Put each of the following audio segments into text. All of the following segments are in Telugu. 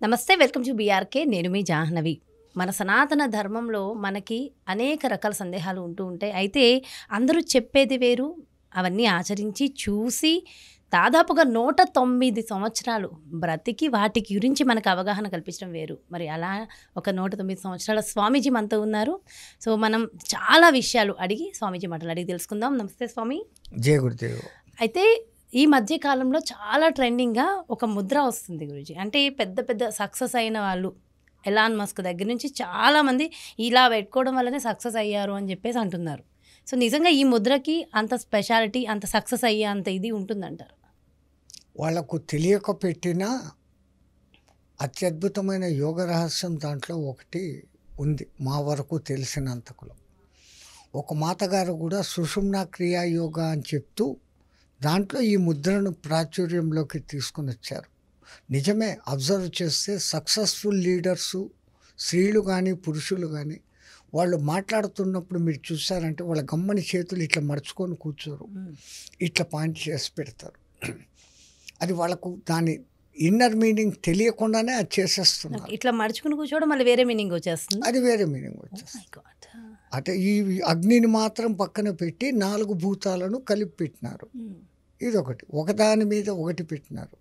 నమస్తే, వెల్కమ్ టు బీఆర్కే. నేను మీ జాహ్నవి. మన సనాతన ధర్మంలో మనకి అనేక రకాల సందేహాలు ఉంటూ ఉంటాయి. అయితే అందరూ చెప్పేది వేరు, అవన్నీ ఆచరించి చూసి దాదాపుగా 109 సంవత్సరాలు బ్రతికి వాటి గురించి మనకు అవగాహన కల్పించడం వేరు. మరి అలా ఒక 109 సంవత్సరాల స్వామీజీ మనతో ఉన్నారు. సో మనం చాలా విషయాలు అడిగి స్వామీజీ మాటలు అడిగి తెలుసుకుందాం. నమస్తే స్వామి. జయ గురుదేవ్. అయితే ఈ మధ్య కాలంలో చాలా ట్రెండింగ్గా ఒక ముద్ర వస్తుంది గురూజీ. అంటే పెద్ద పెద్ద సక్సెస్ అయిన వాళ్ళు, ఎలాన్ మస్క్ దగ్గర నుంచి చాలామంది ఇలా పెట్టుకోవడం వల్లనే సక్సెస్ అయ్యారు అని చెప్పేసి అంటున్నారు. సో నిజంగా ఈ ముద్రకి అంత స్పెషాలిటీ, అంత సక్సెస్ అయ్యే అంత ఇది ఉంటుందంటారు? వాళ్లకు తెలియక పెట్టిన అత్యద్భుతమైన యోగ రహస్యం దాంట్లో ఒకటి ఉంది, మా వరకు తెలిసినంతకులో. ఒక మాతగారు కూడా సుషుమ్నా క్రియా యోగా అని చెప్తూ దాంట్లో ఈ ముద్రను ప్రాచుర్యంలోకి తీసుకుని వచ్చారు. నిజమే, అబ్జర్వ్ చేస్తే సక్సెస్ఫుల్ లీడర్సు, స్త్రీలు కానీ పురుషులు కానీ, వాళ్ళు మాట్లాడుతున్నప్పుడు మీరు చూసారంటే వాళ్ళ గమ్మని చేతులు ఇట్లా మడుచుకొని కూర్చోరు, ఇట్లా పాయింట్ చేసి పెడతారు. అది వాళ్ళకు దాని ఇన్నర్ మీనింగ్ తెలియకుండానే అది చేసేస్తున్నారు. ఇట్లా మడుచుకుని కూర్చోవడం మళ్ళీ వేరే మీనింగ్ వచ్చేస్తుంది. అది వేరే మీనింగ్ వచ్చేస్తుంది. అంటే ఈ అగ్నిని మాత్రం పక్కన పెట్టి 4 భూతాలను కలిపి పెట్టినారు. ఇదొకటి, ఒకదాని మీద ఒకటి పెట్టినారు.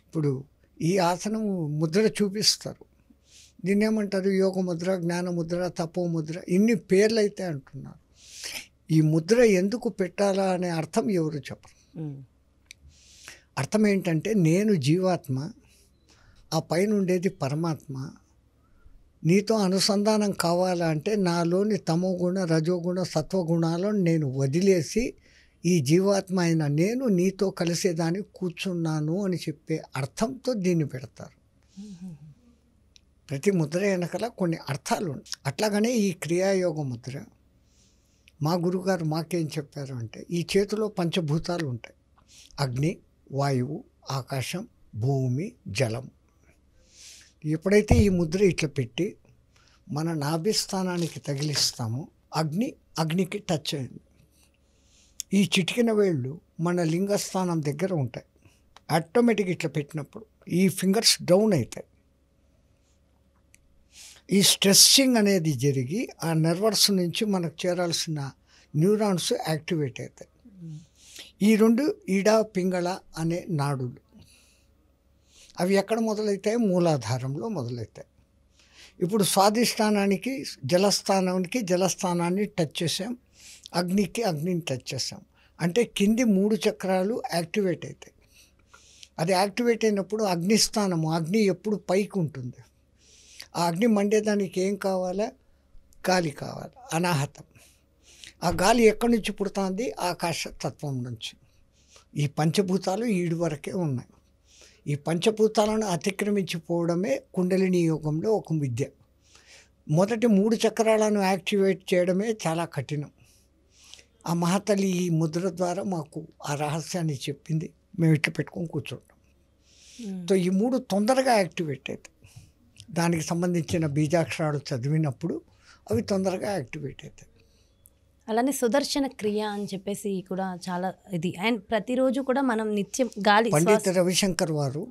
ఇప్పుడు ఈ ఆసనం ముద్ర చూపిస్తారు, దీన్ని ఏమంటారు? యోగ ముద్ర, జ్ఞాన ముద్ర, తపో ముద్ర, ఇన్ని పేర్లు అయితే అంటున్నారు. ఈ ముద్ర ఎందుకు పెట్టాలా అనే అర్థం ఎవరు చెప్పరు. అర్థం ఏంటంటే, నేను జీవాత్మ, ఆ పైన ఉండేది పరమాత్మ. నీతో అనుసంధానం కావాలంటే నాలోని తమోగుణ, రజోగుణ, సత్వగుణాలను నేను వదిలేసి ఈ జీవాత్మ అయిన నేను నీతో కలిసేదానికి కూర్చున్నాను అని చెప్పే అర్థంతో దీన్ని పెడతారు. ప్రతి ముద్ర వెనకాల కొన్ని అర్థాలు ఉన్నాయి. అట్లాగనే ఈ క్రియాయోగ ముద్ర మా గురుగారు మాకేం చెప్పారు అంటే, ఈ చేతిలో పంచభూతాలు ఉంటాయి: అగ్ని, వాయువు, ఆకాశం, భూమి, జలం. ఎప్పుడైతే ఈ ముద్ర ఇట్లా పెట్టి మన నాభిస్థానానికి తగిలిస్తామో అగ్నికి టచ్ అయింది. ఈ చిటికిన వేళ్ళు మన లింగస్థానం దగ్గర ఉంటాయి. ఆటోమేటిక్ ఇట్లా పెట్టినప్పుడు ఈ ఫింగర్స్ డౌన్ అవుతాయి. ఈ స్ట్రెస్సింగ్ అనేది జరిగి ఆ నర్వస్ నుంచి మనకు చేరాల్సిన న్యూరాన్స్ యాక్టివేట్ అవుతాయి. ఈ 2 ఈడ పింగళ అనే నాడులు, అవి ఎక్కడ మొదలవుతాయి? మూలాధారంలో మొదలవుతాయి. ఇప్పుడు స్వాధిష్టానానికి జలస్థానాన్ని టచ్ చేసాం, అగ్నిని టచ్ చేసాం. అంటే కింది 3 చక్రాలు యాక్టివేట్ అవుతాయి. అది యాక్టివేట్ అయినప్పుడు అగ్నిస్థానము, అగ్ని ఎప్పుడు పైకి ఉంటుంది. ఆ అగ్ని మండేదానికి ఏం కావాలా? గాలి కావాలి, అనాహతం. ఆ గాలి ఎక్కడి నుంచి పుడుతుంది? ఆకాశ తత్వం నుంచి. ఈ పంచభూతాలు ఈడు వరకే ఉన్నాయి. ఈ పంచభూతాలను అతిక్రమించిపోవడమే కుండలిని యోగంలో ఒక విద్య. మొదటి 3 చక్రాలను యాక్టివేట్ చేయడమే చాలా కఠినం. ఆ మహాతల్లి ఈ ముద్ర ద్వారా మాకు ఆ రహస్యాన్ని చెప్పింది. మేము ఇట్లా పెట్టుకొని కూర్చుంటాం. సో ఈ 3 తొందరగా యాక్టివేట్ అవుతాయి. దానికి సంబంధించిన బీజాక్షరాలు చదివినప్పుడు అవి తొందరగా యాక్టివేట్ అవుతాయి. అలానే సుదర్శన క్రియ అని చెప్పేసి కూడా చాలా ఇది. అండ్ ప్రతిరోజు కూడా మనం నిత్యం గాలి, పండిత రవిశంకర్ వారు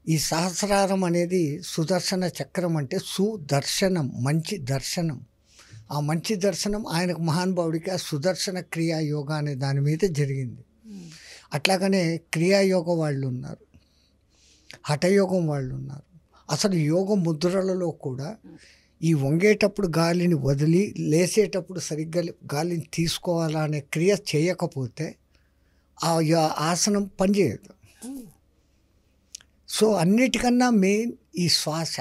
ఈ సహస్రారం అనేది సుదర్శన చక్రం అంటే సుదర్శనం, మంచి దర్శనం. ఆ మంచి దర్శనం ఆయనకు మహానుభావుడికి ఆ సుదర్శన క్రియా యోగా అనే దాని మీద జరిగింది. అట్లాగనే క్రియాయోగ వాళ్ళు ఉన్నారు, హఠయోగం వాళ్ళు ఉన్నారు. అసలు యోగ ముద్రలలో కూడా ఈ వంగేటప్పుడు గాలిని వదిలి లేసేటప్పుడు సరిగ్గా గాలిని తీసుకోవాలా అనే క్రియ చేయకపోతే ఆ ఆసనం పనిచేయదు. సో అన్నిటికన్నా మెయిన్ ఈ శ్వాస.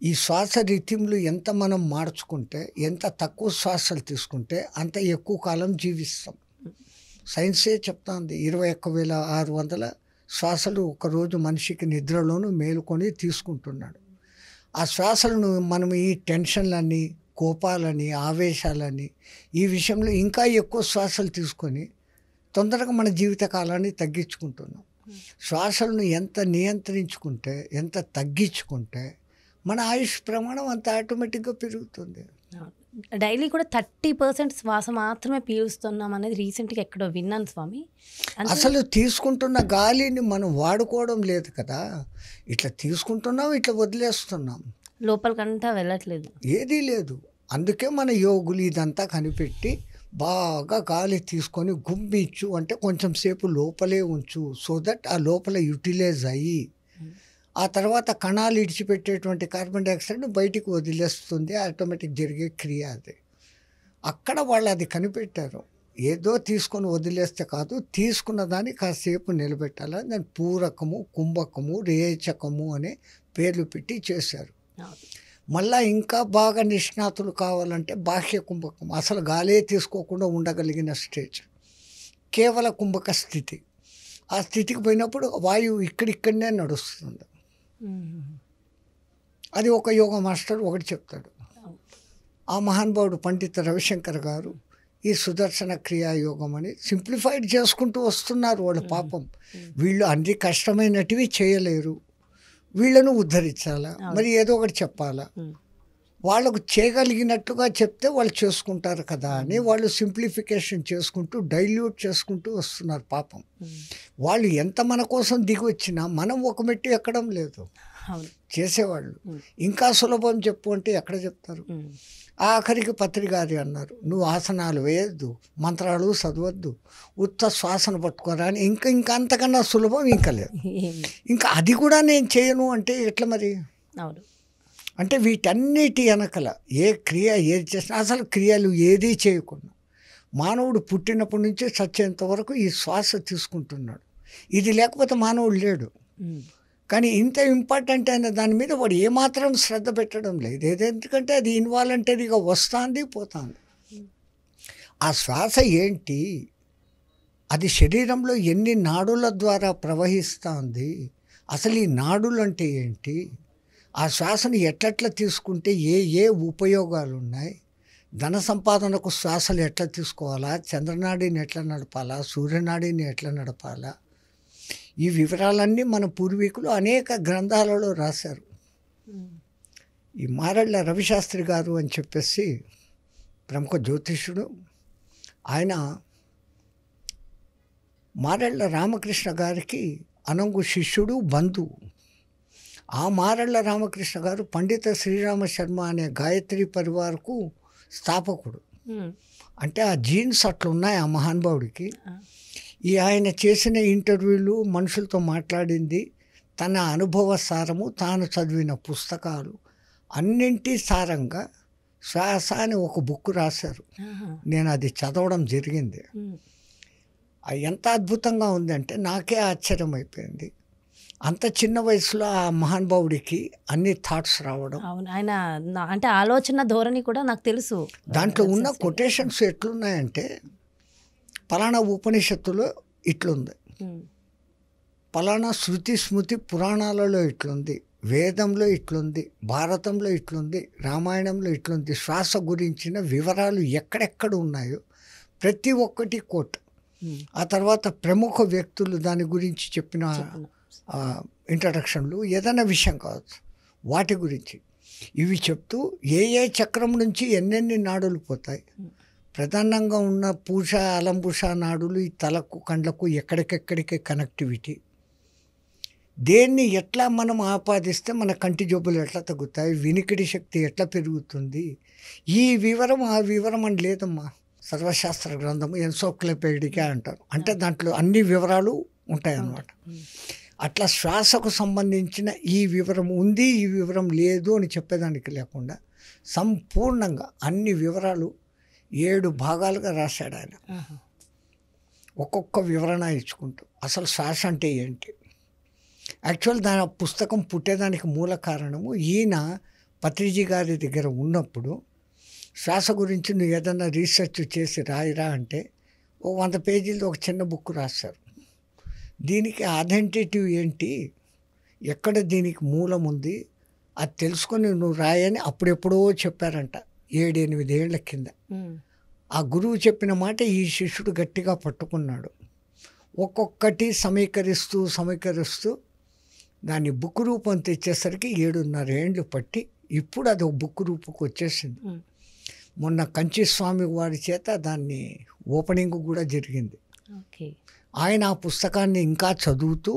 ఈ శ్వాస రిథింలు ఎంత మనం మార్చుకుంటే, ఎంత తక్కువ శ్వాసలు తీసుకుంటే అంత ఎక్కువ కాలం జీవిస్తాం. సైన్సే చెప్తాంది, 21,600 శ్వాసలు ఒకరోజు మనిషికి నిద్రలోనూ మేలుకొని తీసుకుంటున్నాడు. ఆ శ్వాసలను మనం ఈ టెన్షన్లని, కోపాలని, ఆవేశాలని, ఈ విషయంలో ఇంకా ఎక్కువ శ్వాసలు తీసుకొని తొందరగా మన జీవిత కాలాన్ని తగ్గించుకుంటున్నాం. శ్వాసలను ఎంత నియంత్రించుకుంటే, ఎంత తగ్గించుకుంటే మన ఆయుష్ ప్రమాణం అంత ఆటోమేటిక్గా పెరుగుతుంది. డైలీ కూడా 30% శ్వాస మాత్రమే పీలుస్తున్నాం అనేది రీసెంట్గా ఎక్కడో విన్నాను స్వామి. అసలు తీసుకుంటున్న గాలిని మనం వాడుకోవడం లేదు కదా, ఇట్లా తీసుకుంటున్నాం, ఇట్లా వదిలేస్తున్నాం, లోపలికంతా వెళ్ళట్లేదు. ఏదీ లేదు. అందుకే మన యోగులు ఇదంతా కనిపెట్టి బాగా గాలి తీసుకొని గుమ్మిచ్చు అంటే కొంచెం సేపు లోపలే ఉంచు, సో దట్ ఆ లోపల యూటిలైజ్ అయ్యి ఆ తర్వాత కణాలు ఇడిచిపెట్టేటువంటి కార్బన్ డైఆక్సైడ్ని బయటికి వదిలేస్తుంది. ఆటోమేటిక్ జరిగే క్రియ అది. అక్కడ వాళ్ళు అది కనిపెట్టారు. ఏదో తీసుకొని వదిలేస్తే కాదు, తీసుకున్న దాన్ని కాసేపు నిలబెట్టాలి. దాని పూరకము, కుంభకము, రేచకము అనే పేర్లు పెట్టి చేశారు. మళ్ళా ఇంకా బాగా నిష్ణాతులు కావాలంటే బాహ్య కుంభకం, అసలు గాలే తీసుకోకుండా ఉండగలిగిన స్టేజ్, కేవల కుంభక స్థితి. ఆ స్థితికి పోయినప్పుడు వాయువు ఇక్కడిక్కడనే నడుస్తుంది. అది ఒక యోగ మాస్టర్ ఒకటి చెప్తాడు. ఆ మహానుభావుడు పండిత రవిశంకర్ గారు ఈ సుదర్శన క్రియాయోగం అని సింప్లిఫైడ్ చేసుకుంటూ వస్తున్నారు. వాళ్ళు పాపం వీళ్ళు అన్ని కష్టమైనటివి చేయలేరు, వీళ్ళను ఉద్ధరించాలా, మరి ఏదో ఒకటి చెప్పాలా, వాళ్ళకు చేయగలిగినట్టుగా చెప్తే వాళ్ళు చేసుకుంటారు కదా అని వాళ్ళు సింప్లిఫికేషన్ చేసుకుంటూ డైల్యూట్ చేసుకుంటూ వస్తున్నారు పాపం. వాళ్ళు ఎంత మన కోసం దిగి వచ్చినా మనం ఒక మెట్టు ఎక్కడం లేదు చేసేవాళ్ళు. ఇంకా సులభం చెప్పు అంటే ఎక్కడ చెప్తారు? ఆఖరికి పత్రికారి అన్నారు, నువ్వు ఆసనాలు వేయద్దు, మంత్రాలు చదవద్దు, ఉత్త శ్వాసన పట్టుకోరా అని. ఇంకా అంతకన్నా సులభం ఇంకా లేదు. ఇంకా అది కూడా నేను చేయను అంటే ఎట్లా మరి? అంటే వీటన్నిటి వెనకల ఏ క్రియ ఏది చేసినా, అసలు క్రియలు ఏదీ చేయకుండా మానవుడు పుట్టినప్పటి నుంచి చచ్చేంత వరకు ఈ శ్వాస తీసుకుంటున్నాడు. ఇది లేకపోతే మానవుడు లేడు. కానీ ఇంత ఇంపార్టెంట్ అయిన దాని మీద వాడు ఏమాత్రం శ్రద్ధ పెట్టడం లేదు. ఎందుకంటే అది ఇన్వాలంటరీగా వస్తుంది పోతుంది. ఆ శ్వాస ఏంటి, అది శరీరంలో ఎన్ని నాడుల ద్వారా ప్రవహిస్తుంది, అసలు ఈ నాడులు అంటే ఏంటి, ఆ శ్వాసను ఎట్లెట్లా తీసుకుంటే ఏ ఉపయోగాలు ఉన్నాయి, ధన సంపాదనకు శ్వాసలు ఎట్లా తీసుకోవాలా, చంద్రనాడిని ఎట్లా నడపాలా, సూర్యనాడిని ఎట్లా నడపాలా, ఈ వివరాలన్నీ మన పూర్వీకులు అనేక గ్రంథాలలో రాశారు. ఈ మారెళ్ళ రవిశాస్త్రి గారు అని చెప్పేసి ప్రముఖ జ్యోతిష్యుడు, ఆయన మారెళ్ళ రామకృష్ణ గారికి అనంగు శిష్యుడు, బంధువు. ఆ మారెళ్ళ రామకృష్ణ గారు పండిత శ్రీరామ శర్మ అనే గాయత్రి పరివారకు స్థాపకుడు. అంటే ఆ జీన్స్ అట్లున్నాయి ఆ మహానుభావుడికి. ఈ ఆయన చేసిన ఇంటర్వ్యూలు, మనుషులతో మాట్లాడింది, తన అనుభవ సారము, తాను చదివిన పుస్తకాలు అన్నింటి సారంగా శ్వాస అని ఒక బుక్ రాశారు. నేను అది చదవడం జరిగింది. ఎంత అద్భుతంగా ఉందంటే నాకే ఆశ్చర్యం అయిపోయింది. అంత చిన్న వయసులో ఆ మహానుభావుడికి అన్ని థాట్స్ రావడం. అవును, ఆయన అంటే ఆలోచన ధోరణి కూడా నాకు తెలుసు. దాంట్లో ఉన్న కొటేషన్స్ ఎట్లున్నాయంటే, పలానా ఉపనిషత్తులో ఇట్లుంది, పలానా శృతి స్మృతి పురాణాలలో ఇట్లుంది, వేదంలో ఇట్లుంది, భారతంలో ఇట్లుంది, రామాయణంలో ఇట్లుంది. శ్వాస గురించిన వివరాలు ఎక్కడెక్కడ ఉన్నాయో ప్రతి ఒక్కటి కోట్. ఆ తర్వాత ప్రముఖ వ్యక్తులు దాని గురించి చెప్పిన ఇంట్రడక్షన్లు, ఏదైనా విషయం కావచ్చు వాటి గురించి ఇవి చెప్తూ ఏ చక్రం నుంచి ఎన్నెన్ని నాడులు పోతాయి, ప్రధానంగా ఉన్న పూష అలంబుష నాడులు, ఈ తలకు కండ్లకు ఎక్కడికెక్కడికే కనెక్టివిటీ, దేన్ని ఎట్లా మనం ఆపాదిస్తే మన కంటి జబ్బులు ఎట్లా తగ్గుతాయి, వినికిడి శక్తి ఎట్లా పెరుగుతుంది, ఈ వివరం ఆ వివరం అని లేదమ్మా. సర్వశాస్త్ర గ్రంథము ఎన్సైక్లోపీడియా అంటారు. అంటే దాంట్లో అన్ని వివరాలు ఉంటాయన్నమాట. అట్లా శ్వాసకు సంబంధించిన ఈ వివరం ఉంది, ఈ వివరం లేదు అని చెప్పేదానికి లేకుండా సంపూర్ణంగా అన్ని వివరాలు 7 భాగాలుగా రాశాడు ఆయన. ఒక్కొక్క వివరణ ఇచ్చుకుంటూ అసలు శ్వాస అంటే ఏంటి. యాక్చువల్ దాని పుస్తకం పుట్టేదానికి మూల కారణము, ఈయన పత్రిజీ గారి దగ్గర ఉన్నప్పుడు శ్వాస గురించి నువ్వు ఏదన్నా రీసెర్చ్ చేసి రాయిరా అంటే 100 పేజీలతో ఒక చిన్న బుక్ రాశారు. దీనికి అథెంటిటివ్ ఏంటి, ఎక్కడ దీనికి మూలం ఉంది, అది తెలుసుకొని నువ్వు రాయని అప్పుడెప్పుడో చెప్పారంట 7-8 ఏళ్ల కింద. ఆ గురువు చెప్పిన మాట ఈ శిష్యుడు గట్టిగా పట్టుకున్నాడు. ఒక్కొక్కటి సమీకరిస్తూ దాన్ని బుక్ రూపం తెచ్చేసరికి 7.5 ఏళ్ళు పట్టి ఇప్పుడు అది ఒక బుక్ రూపంకి వచ్చేసింది. మొన్న కంచి స్వామి వారి చేత దాన్ని ఓపెనింగ్ కూడా జరిగింది. ఓకే. ఆయన ఆ పుస్తకాన్ని ఇంకా చదువుతూ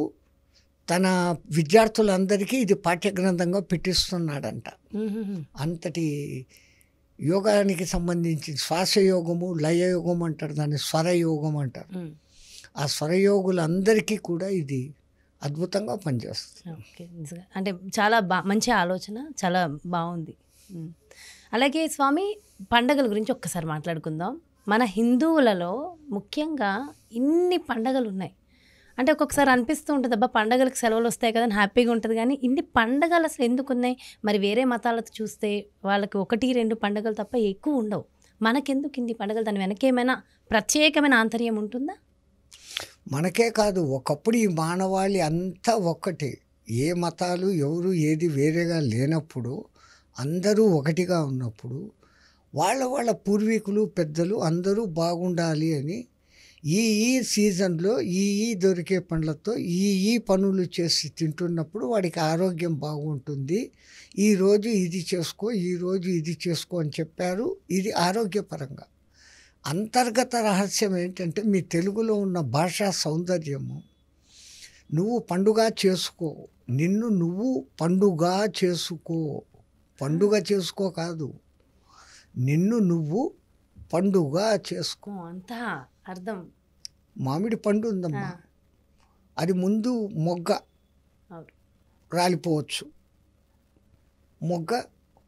తన విద్యార్థులందరికీ ఇది పాఠ్యగ్రంథంగా పెట్టిస్తున్నాడంట. అంతటి యోగానికి సంబంధించి శ్వాసయోగము, లయయోగం అంటారు, దాన్ని స్వరయోగం అంటారు. ఆ స్వరయోగులందరికీ కూడా ఇది అద్భుతంగా పనిచేస్తుంది. ఓకే. అంటే చాలా మంచి ఆలోచన, చాలా బాగుంది. అలాగే స్వామి, పండగల గురించి ఒక్కసారి మాట్లాడుకుందాం. మన హిందువులలో ముఖ్యంగా ఇన్ని పండగలు ఉన్నాయి. అంటే ఒక్కొక్కసారి అనిపిస్తూ ఉంటుంది, అబ్బా పండగలకు సెలవులు వస్తాయి కదా అని హ్యాపీగా ఉంటుంది, కానీ ఇన్ని పండగలు అసలు ఎందుకు ఉన్నాయి? మరి వేరే మతాలతో చూస్తే వాళ్ళకి 1-2 పండుగలు తప్ప ఎక్కువ ఉండవు. మనకెందుకు ఇన్ని పండుగలు? దాని వెనక ఏమైనా ప్రత్యేకమైన ఆంతర్యం ఉంటుందా? మనకే కాదు, ఒకప్పుడు ఈ మానవాళి అంతా ఒక్కటే. ఏ మతాలు ఎవరు ఏది వేరేగా లేనప్పుడు, అందరూ ఒకటిగా ఉన్నప్పుడు, వాళ్ళ పూర్వీకులు పెద్దలు అందరూ బాగుండాలి అని ఈ సీజన్లో ఈ దొరికే పండ్లతో ఈ పనులు చేసి తింటున్నప్పుడు వాడికి ఆరోగ్యం బాగుంటుంది, ఈరోజు ఇది చేసుకో, ఈరోజు ఇది చేసుకో అని చెప్పారు. ఇది ఆరోగ్యపరంగా. అంతర్గత రహస్యం ఏంటంటే, మీ తెలుగులో ఉన్న భాషా సౌందర్యము. నువ్వు పండుగ చేసుకో, నిన్ను నువ్వు పండుగ చేసుకో. పండుగ చేసుకో కాదు, నిన్ను నువ్వు పండుగ చేసుకో. అంతా అర్థం. మామిడి పండు ఉందమ్మా, అది ముందు మొగ్గ రాలిపోవచ్చు, మొగ్గ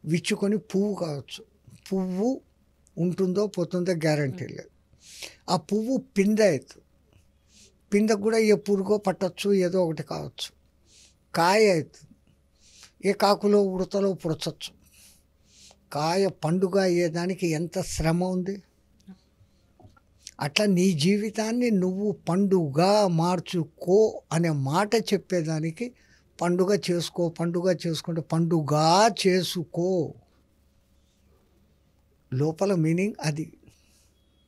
విచ్చుకొని పువ్వు కావచ్చు. పువ్వు ఉంటుందో పోతుందో గ్యారంటీ లేదు. ఆ పువ్వు పిందె అవుతుంది, పిందెకు కూడా ఏ పురుగో పట్టచ్చు, ఏదో ఒకటి కావచ్చు. కాయ అవుతుంది, ఏ కాకులో ఉడతలో పుడచచ్చు. కాయ పండుగ అయ్యేదానికి ఎంత శ్రమ ఉంది. అట్లా నీ జీవితాన్ని నువ్వు పండుగ మార్చుకో అనే మాట చెప్పేదానికి పండుగ చేసుకో, పండుగ చేసుకుంటే పండుగ చేసుకో లోపల మీనింగ్ అది.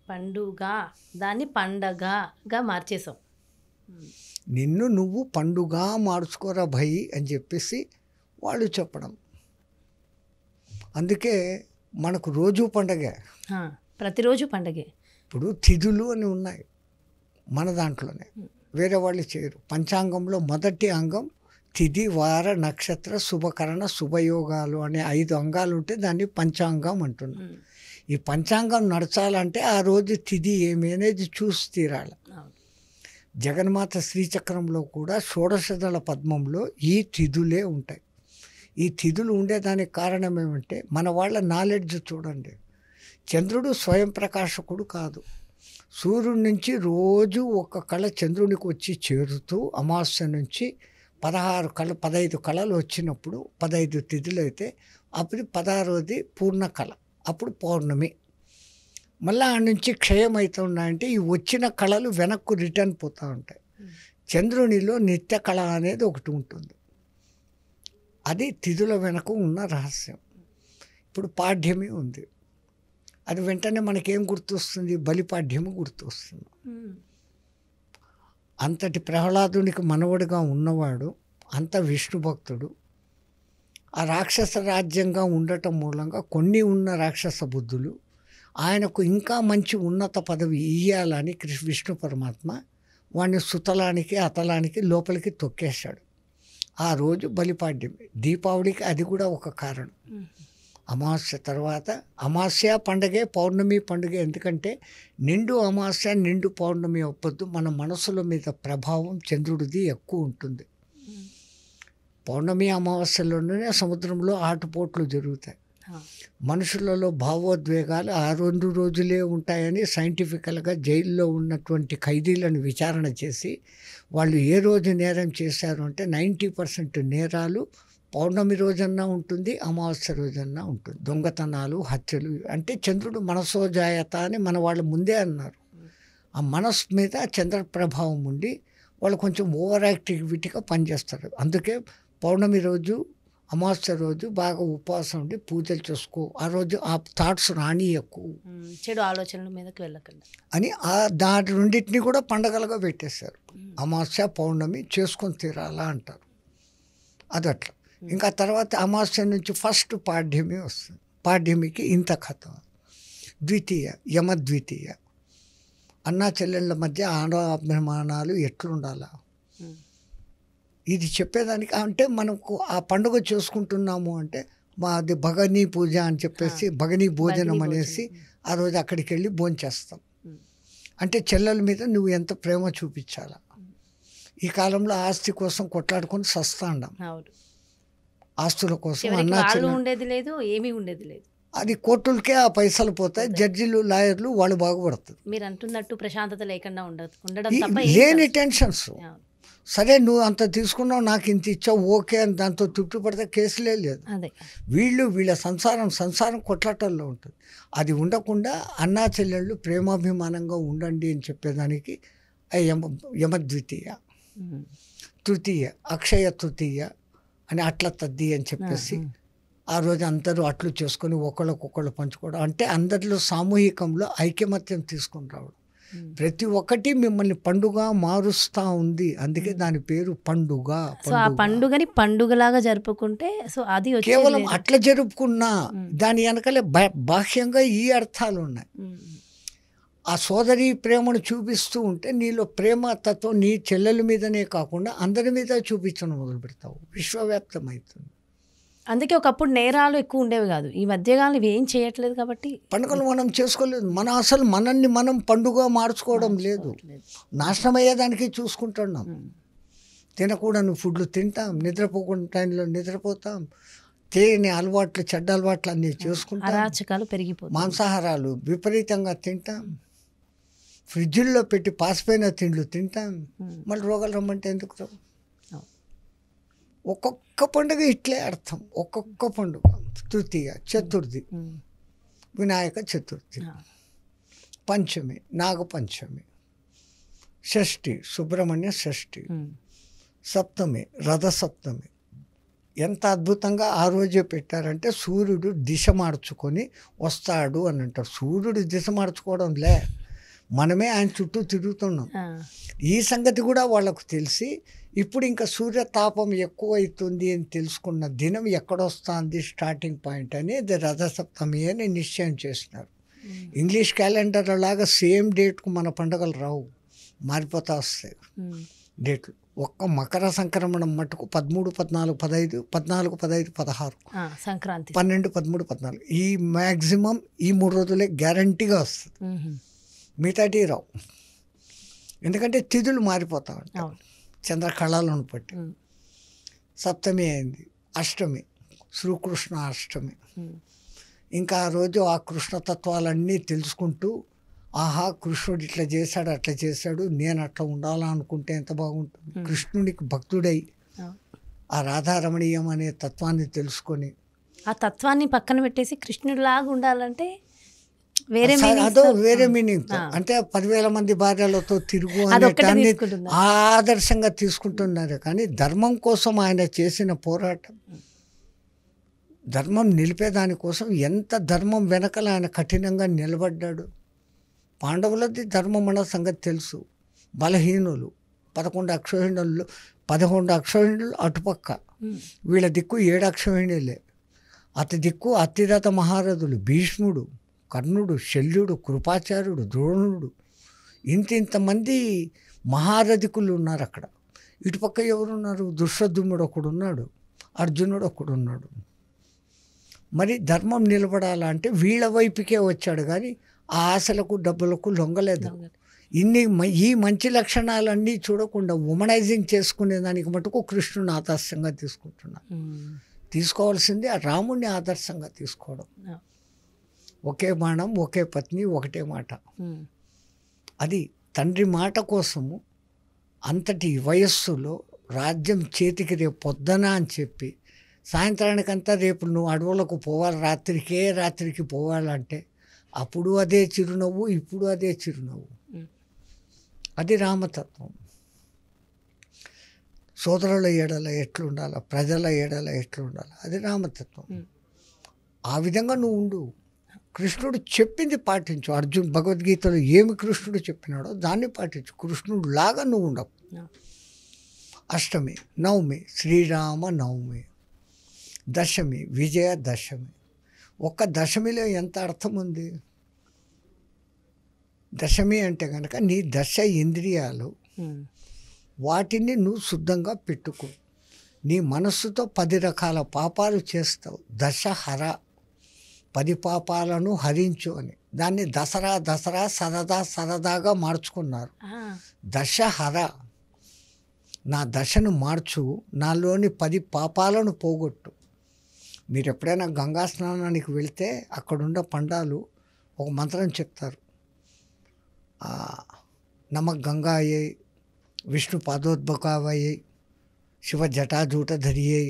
పండుగ, దాన్ని పండగగా మార్చేసాం. నిన్ను నువ్వు పండుగ మార్చుకోరా భయ్ అని చెప్పేసి వాళ్ళు చెప్పడం. అందుకే మనకు రోజు పండగే, ప్రతిరోజు పండగే. ఇప్పుడు తిథులు అని ఉన్నాయి మన దాంట్లోనే, వేరే వాళ్ళు చేయరు. పంచాంగంలో మొదటి అంగం తిథి, వార, నక్షత్ర, శుభకరణ, శుభయోగాలు అనే 5 అంగాలు ఉంటే దాన్ని పంచాంగం అంటున్నాం. ఈ పంచాంగం నడచాలంటే ఆ రోజు తిథి ఏమి అనేది చూసి తీరాలి. జగన్మాత శ్రీచక్రంలో కూడా షోడశదళ పద్మంలో ఈ తిథులే ఉంటాయి. ఈ తిథులు ఉండేదానికి కారణం ఏమంటే, మన వాళ్ళ నాలెడ్జ్ చూడండి. చంద్రుడు స్వయం ప్రకాశకుడు కాదు. సూర్యుడి నుంచి రోజు ఒక కళ చంద్రునికి వచ్చి చేరుతూ అమావాస్య నుంచి 15 కళలు వచ్చినప్పుడు 15 తిథులు అయితే అప్పుడు 16వది పూర్ణ కళ, అప్పుడు పౌర్ణమి. మళ్ళీ ఆ నుంచి క్షయం అవుతున్నాయంటే ఈ వచ్చిన కళలు వెనక్కు రిటర్న్ పోతూ ఉంటాయి. చంద్రునిలో నిత్య కళ అనేది ఒకటి ఉంటుంది. అది తిథుల వెనక ఉన్న రహస్యం. ఇప్పుడు పాడ్యమి ఉంది, అది వెంటనే మనకేం గుర్తొస్తుంది? బలిపాడ్యము గుర్తొస్తుంది. అంతటి ప్రహ్లాదునికి మనవడిగా ఉన్నవాడు, అంత విష్ణు భక్తుడు. ఆ రాక్షస రాజ్యంగా ఉండటం మూలంగా కొన్ని ఉన్న రాక్షస బుద్ధులు ఆయనకు ఇంకా మంచి ఉన్నత పదవి ఇయ్యాలని విష్ణు పరమాత్మ వాడిని సుతలానికి అతలానికి లోపలికి తొక్కేశాడు. ఆ రోజు బలిపాడ్యమి. దీపావళికి అది కూడా ఒక కారణం. అమావాస్య తర్వాత అమావాస్య పండగే, పౌర్ణమి పండుగ. ఎందుకంటే నిండు అమావాస్య నిండు పౌర్ణమి ఒప్పొద్దు మన మనసుల మీద ప్రభావం చంద్రుడిది ఎక్కువ ఉంటుంది. పౌర్ణమి అమావాస్యలోనే సముద్రంలో ఆటుపోట్లు జరుగుతాయి. మనుషులలో భావోద్వేగాలు ఆ 2 రోజులే ఉంటాయని సైంటిఫికల్గా జైల్లో ఉన్నటువంటి ఖైదీలను విచారణ చేసి వాళ్ళు ఏ రోజు నేరం చేశారు అంటే 90% నేరాలు పౌర్ణమి రోజన్నా ఉంటుంది, అమావాస్య రోజన్నా ఉంటుంది. దొంగతనాలు, హత్యలు. అంటే చంద్రుడు మనసోజాయత అని మన వాళ్ళు ముందే అన్నారు. ఆ మనస్సు మీద చంద్ర ప్రభావం ఉండి వాళ్ళు కొంచెం ఓవర్ యాక్టివిటీగా పనిచేస్తారు. అందుకే పౌర్ణమి రోజు, అమావాస్య రోజు బాగా ఉపవాసం ఉండి పూజలు చేసుకో. ఆ రోజు ఆ థాట్స్ రాని ఎక్కువ, చెడు ఆలోచనల మీదకి వెళ్ళకండి అని దాని రెండింటిని కూడా పండగలుగా పెట్టేశారు. అమావాస్య పౌర్ణమి చేసుకొని తీరాలా అంటారు. అదట్లా. ఇంకా తర్వాత అమావాస్య నుంచి ఫస్ట్ పాడ్యమి వస్తుంది. పాడ్యమికి ఇంత కథ. ద్వితీయ యమద్వితీయ. అన్నా చెల్లెళ్ళ మధ్య ఆడాభిమానాలు ఎట్లుండాలా ఇది చెప్పేదానికి. అంటే మనకు ఆ పండుగ చేసుకుంటున్నాము అంటే మాది భగనీ పూజ అని చెప్పేసి భగనీ భోజనం అనేసి ఆ రోజు అక్కడికి వెళ్ళి భోంచేస్తాం. అంటే చెల్లెల మీద నువ్వు ఎంత ప్రేమ చూపించాలా. ఈ కాలంలో ఆస్తి కోసం కొట్లాడుకొని సస్తాండం, ఆస్తుల కోసం అన్నా చెల్లెలు ఉండేది లేదు, ఏమీ ఉండేది లేదు. అది కోర్టులకే ఆ పైసలు పోతాయి, జడ్జిలు లాయర్లు వాళ్ళు బాగుపడతారు. మీరు అంటున్నట్టు ప్రశాంతత లేకుండా ఉండడం తప్ప లేని టెన్షన్స్. సరే నువ్వు అంత తీసుకున్నావు, నాకు ఇంత ఇచ్చావు, ఓకే అని దాంతో తృప్తి పడితే కేసులే లేదు. వీళ్ళ సంసారం కొట్లాటల్లో ఉంటుంది. అది ఉండకుండా అన్నా చెల్లెళ్ళు ప్రేమాభిమానంగా ఉండండి అని చెప్పేదానికి యమద్వితీయ. తృతీయ అక్షయ తృతీయ అని అట్ల తద్ది అని చెప్పేసి ఆ రోజు అందరూ అట్లు చేసుకొని ఒకళ్ళకొకళ్ళు పంచుకోవడం. అంటే అందరిలో సామూహికంలో ఐకమత్యం తీసుకొని రావడం. ప్రతి ఒక్కటి మిమ్మల్ని పండుగ మారుస్తూ ఉంది, అందుకే దాని పేరు పండుగ. సో ఆ పండుగని పండుగలాగా జరుపుకుంటే సో అది కేవలం అట్లా జరుపుకున్నా దాని వెనకలే బాహ్యంగా ఈ అర్థాలు ఉన్నాయి. ఆ సోదరి ప్రేమను చూపిస్తూ ఉంటే నీలో ప్రేమ తత్వం నీ చెల్లెల మీదనే కాకుండా అందరి మీద చూపించడం మొదలు పెడతావు, విశ్వవ్యాప్తం అవుతుంది. అందుకే ఒకప్పుడు నేరాలు ఎక్కువ ఉండేవి కాదు, ఈ మధ్యకాలం ఇవి ఏం చేయట్లేదు కాబట్టి పండుగలు మనం చేసుకోలేదు. అసలు మనల్ని మనం పండుగ మార్చుకోవడం లేదు, నాశనం అయ్యేదానికి చూసుకుంటున్నాం. తినకూడని ఫుడ్లు తింటాం, నిద్రపోకుండా టైంలో నిద్రపోతాం, తేని అలవాట్లు చెడ్డ అలవాట్లు అన్నీ చేసుకుంటాం, అరాచకాలు పెరిగిపోతాయి, మాంసాహారాలు విపరీతంగా తింటాం, ఫ్రిడ్జ్ల్లో పెట్టి పాసిపోయిన తిండ్లు తింటాం, మళ్ళీ రోగాలు రమ్మంటే ఎందుకు రావు? ఒక్కొక్క పండుగ ఇట్లే అర్థం. ఒక్కొక్క పండుగ తృతీయ, చతుర్థి వినాయక చతుర్థి, పంచమి నాగపంచమి, షష్ఠి సుబ్రహ్మణ్య షష్ఠి, సప్తమి రథసప్తమి. ఎంత అద్భుతంగా ఆ రోజే పెట్టారంటే సూర్యుడు దిశ మార్చుకొని వస్తాడు అని అంటారు. సూర్యుడు దిశ మార్చుకోవడం లే, మనమే ఆయన చుట్టూ తిరుగుతున్నాం. ఈ సంగతి కూడా వాళ్ళకు తెలిసి ఇప్పుడు ఇంకా సూర్యతాపం ఎక్కువైతుంది అని తెలుసుకున్న దినం ఎక్కడొస్తుంది స్టార్టింగ్ పాయింట్ అని రథసప్తమి అని నిశ్చయం చేసినారు. ఇంగ్లీష్ క్యాలెండర్ లాగా సేమ్ డేట్కు మన పండుగలు రావు, మారిపోతా వస్తాయి డేట్లు. ఒక్క మకర సంక్రమణం మటుకు 13, 14, 15, 14, 15, 16 సంక్రాంతి 12, 13, 14 ఈ మ్యాక్సిమం ఈ 3 రోజులే గ్యారంటీగా వస్తుంది. మిగతాటి రావు, ఎందుకంటే తిథులు మారిపోతా ఉంటాయి చంద్రకళలను బట్టి. సప్తమి అయింది, అష్టమి శ్రీకృష్ణ అష్టమి. ఇంకా ఆ రోజు ఆ కృష్ణతత్వాలన్నీ తెలుసుకుంటూ ఆహా కృష్ణుడు ఇట్లా చేశాడు అట్లా చేశాడు, నేను అట్లా ఉండాలనుకుంటే ఎంత బాగుంటుంది. కృష్ణునికి భక్తుడై ఆ రాధారమణీయం అనే తత్వాన్ని తెలుసుకొని ఆ తత్వాన్ని పక్కన పెట్టేసి కృష్ణుడిలాగా ఉండాలంటే అదో వేరే మీనింగ్. అంటే 10,000 మంది భార్యలతో తిరుగు అనే దాన్ని ఆదర్శంగా తీసుకుంటున్నారు. కానీ ధర్మం కోసం ఆయన చేసిన పోరాటం, ధర్మం నిలిపేదానికోసం ఎంత ధర్మం వెనకల ఆయన కఠినంగా నిలబడ్డాడు. పాండవులది ధర్మం అన్న సంగతి తెలుసు. బలహీనులు 11 అక్షోహిణులు, 11 అక్షోహిణులు అటుపక్క, వీళ్ళ దిక్కు 7 అక్షోహిణులే. అతి దిక్కు అతిరథ మహారథులు భీష్ముడు, కర్ణుడు, శల్యుడు, కృపాచార్యుడు, ద్రోణుడు, ఇంతమంది మహారథికులు ఉన్నారు అక్కడ. ఇటుపక్క ఎవరున్నారు? దుష్యద్యుమ్నుడు ఒకడున్నాడు, అర్జునుడు ఒకడున్నాడు. మరి ధర్మం నిలబడాలంటే వీళ్ళ వైపుకే వచ్చాడు కానీ ఆ ఆశలకు డబ్బులకు లొంగలేదు. ఈ మంచి లక్షణాలన్నీ చూడకుండా ఉమనైజింగ్ చేసుకునే దానికి మటుకు కృష్ణుని ఆదర్శంగా తీసుకుంటున్నాను. తీసుకోవాల్సింది ఆ రాముడిని ఆదర్శంగా తీసుకోవడం. ఒకే బాణం, ఒకే పత్ని, ఒకటే మాట. అది తండ్రి మాట కోసము అంతటి వయస్సులో రాజ్యం చేతికి రేపు పొద్దున అని చెప్పి సాయంత్రానికంతా రేపు నువ్వు అడవులకు పోవాలి, రాత్రికి పోవాలంటే అప్పుడు అదే చిరునవ్వు, ఇప్పుడు అదే చిరునవ్వు. అది రామతత్వం. సోదరుల ఏడల ఎట్లుండాలి, ప్రజల ఏడల ఎట్లుండాలి, అది రామతత్వం. ఆ విధంగా నువ్వు ఉండు. కృష్ణుడు చెప్పింది పాటించు. భగవద్గీతలో ఏమి కృష్ణుడు చెప్పినాడో దాన్ని పాటించు. కృష్ణుడు లాగా నువ్వు ఉండవు. అష్టమి, నవమి శ్రీరామ నవమి, దశమి విజయదశమి. ఒక్క దశమిలో ఎంత అర్థం ఉంది. దశమి అంటే కనుక నీ దశ ఇంద్రియాలు వాటిని నువ్వు శుద్ధంగా పెట్టుకో. నీ మనస్సుతో 10 రకాల పాపాలు చేస్తావు. దశహర 10 పాపాలను హరించు అని. దాన్ని దసరా సరదాగా మార్చుకున్నారు. దశహర నా దశను మార్చు, నాలోని 10 పాపాలను పోగొట్టు. మీరు ఎప్పుడైనా గంగా స్నానానికి వెళ్తే అక్కడున్న పండాలు ఒక మంత్రం చెప్తారు. నమక్ గంగాయే విష్ణు పాదోద్భకావయ్యే శివ జటాజూటధరియే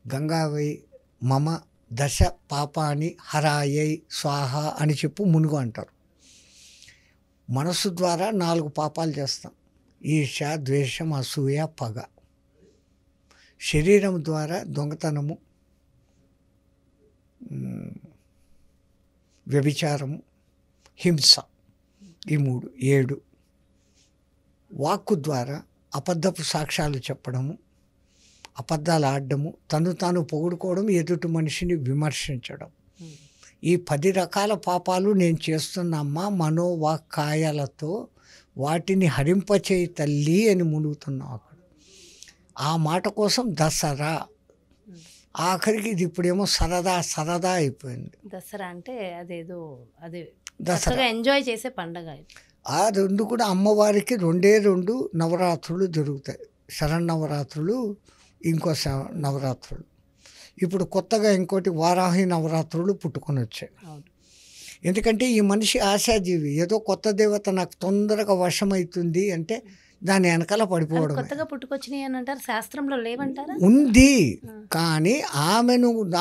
గంగావై మమ దశ పాపాని హరాయై స్వాహ అని చెప్పు మునుగు అంటారు. మనస్సు ద్వారా 4 పాపాలు చేస్తాం. ఈర్ష, ద్వేషం, అసూయ, పగ. శరీరం ద్వారా దొంగతనము, వ్యభిచారము, హింస, ఈ 3 7. వాక్కు ద్వారా అబద్ధపు సాక్ష్యాలు చెప్పడము, అబద్ధాలు ఆడడము, తను తాను పొగుడుకోవడం, ఎదుటి మనిషిని విమర్శించడం. ఈ 10 రకాల పాపాలు నేను చేస్తున్నమ్మా మనోవాక్కాయాలతో, వాటిని హరింపచేయి తల్లి అని మునుగుతున్నాం అక్కడ. ఆ మాట కోసం దసరా. ఆఖరికి ఇది ఇప్పుడేమో సరదా అయిపోయింది. దసరా అంటే అదేదో అదే దసరా ఎంజాయ్ చేసే పండగ. ఆ 2 కూడా అమ్మవారికి 2 నవరాత్రులు జరుగుతాయి. శరన్నవరాత్రులు, ఇంకో నవరాత్రులు. ఇప్పుడు కొత్తగా ఇంకోటి వారాహి నవరాత్రులు పుట్టుకొని వచ్చాయి. ఎందుకంటే ఈ మనిషి ఆశాజీవి. ఏదో కొత్త దేవత నాకు తొందరగా వశమవుతుంది అంటే దాని వెనకాల పడిపోవడం. కొత్తగా పుట్టుకొచ్చినాయి అని అంటారు, శాస్త్రంలో లేవంటారా? ఉంది, కానీ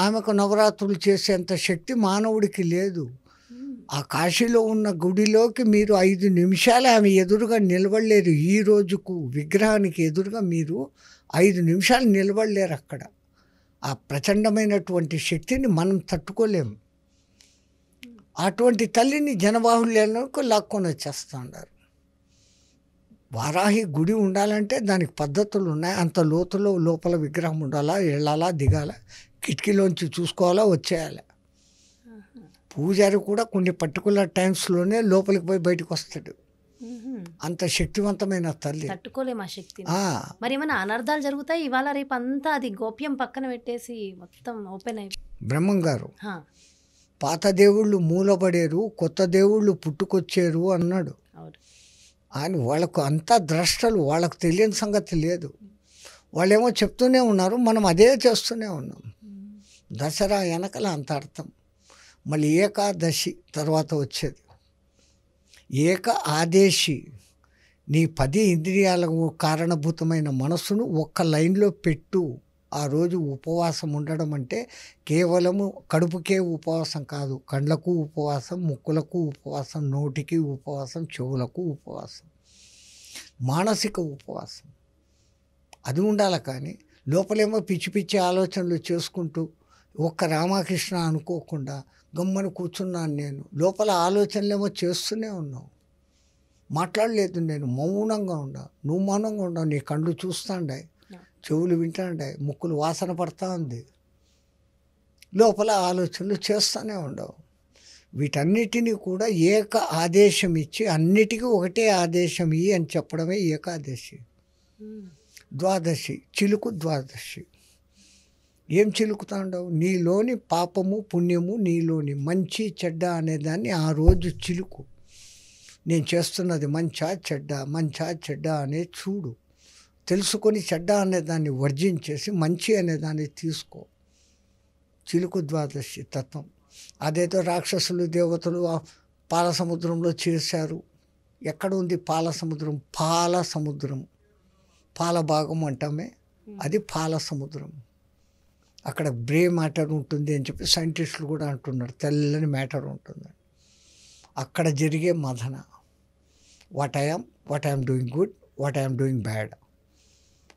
ఆమెకు నవరాత్రులు చేసేంత శక్తి మానవుడికి లేదు. ఆ కాశీలో ఉన్న గుడిలోకి మీరు 5 నిమిషాలు ఆమె ఎదురుగా నిలబడలేరు. ఈ రోజుకు విగ్రహానికి ఎదురుగా మీరు 5 నిమిషాలు నిలబడలేరు. అక్కడ ఆ ప్రచండమైనటువంటి శక్తిని మనం తట్టుకోలేము. అటువంటి తల్లిని జనబాహుళ్యాలకు లాక్కొని వచ్చేస్తున్నారు. వారాహి గుడి ఉండాలంటే దానికి పద్ధతులు ఉన్నాయి. అంత లోతులో లోపల విగ్రహం ఉండాలా, వెళ్ళాలా, దిగాలా, కిటికీలోంచి చూసుకోవాలా, వచ్చేయాలి. పూజారి కూడా కొన్ని పర్టికులర్ టైమ్స్లోనే లోపలికి పోయి బయటకు వస్తాడు. అంత శక్తివంతమైన తల్లి. తట్టుకోలేము ఆ శక్తిని. మరి ఏమైనా అనర్థాలు జరుగుతాయి ఇవాళ రేపు? అంతా అది గోప్యం పక్కన పెట్టేసి మొత్తం ఓపెన్ అయిపోయి బ్రహ్మం గారు పాత దేవుళ్ళు మూలపడేరు, కొత్త దేవుళ్ళు పుట్టుకొచ్చారు అన్నాడు. అని వాళ్ళకు అంతా ద్రష్టలు, వాళ్ళకు తెలియని సంగతి లేదు. వాళ్ళేమో చెప్తూనే ఉన్నారు, మనం అదే చేస్తూనే ఉన్నాం. దసరా వెనకల అంత అర్థం. మళ్ళీ ఏకాదశి తర్వాత వచ్చేది ఏక ఆదేశి. నీ 10 ఇంద్రియాలకు కారణభూతమైన మనస్సును ఒక్క లైన్లో పెట్టు. ఆ రోజు ఉపవాసం ఉండడం అంటే కేవలము కడుపుకే ఉపవాసం కాదు, కండ్లకు ఉపవాసం, ముక్కులకు ఉపవాసం, నోటికి ఉపవాసం, చెవులకు ఉపవాసం, మానసిక ఉపవాసం అది ఉండాలి. కానీ లోపలేమో పిచ్చి పిచ్చి ఆలోచనలు చేసుకుంటూ ఒక్క రామకృష్ణ అనుకోకుండా గమ్మని కూర్చున్నాను నేను. లోపల ఆలోచనలేమో చేస్తూనే ఉన్నావు. మాట్లాడలేదు నేను, మౌనంగా ఉన్నా. నువ్వు మౌనంగా ఉన్నావు. నీ కళ్ళు చూస్తాండాయి, చెవులు వింటాండాయి, ముక్కులు వాసన పడతా ఉంది. లోపల ఆలోచనలు చేస్తూనే ఉండవు. వీటన్నిటినీ కూడా ఏక ఆదేశం ఇచ్చి అన్నిటికీ ఒకటే ఆదేశం ఇయ్యి అని చెప్పడమే ఏకాదశి. ద్వాదశి చిలుకు. ద్వాదశి ఏం చిలుకుతాండవు? నీలోని పాపము పుణ్యము, నీలోని మంచి చెడ్డ అనేదాన్ని ఆ రోజు చిలుకు. నేను చేస్తున్నది మంచా చెడ్డ అనే చూడు. తెలుసుకొని చెడ్డ అనేదాన్ని వర్జించేసి మంచి అనేదాన్ని తీసుకో. చిలుకు ద్వాదశి తత్వం. అదేదో రాక్షసులు దేవతలు పాల సముద్రంలో చేశారు. ఎక్కడ ఉంది పాల సముద్రం? పాల సముద్రం, పాల భాగం అంటామే, అది పాల సముద్రం. అక్కడ గ్రే మ్యాటర్ ఉంటుంది అని చెప్పి సైంటిస్టులు కూడా అంటున్నారు. తెల్లని మ్యాటర్ ఉంటుంది. అక్కడ జరిగే మదన. What I'm doing good, what I'm doing bad,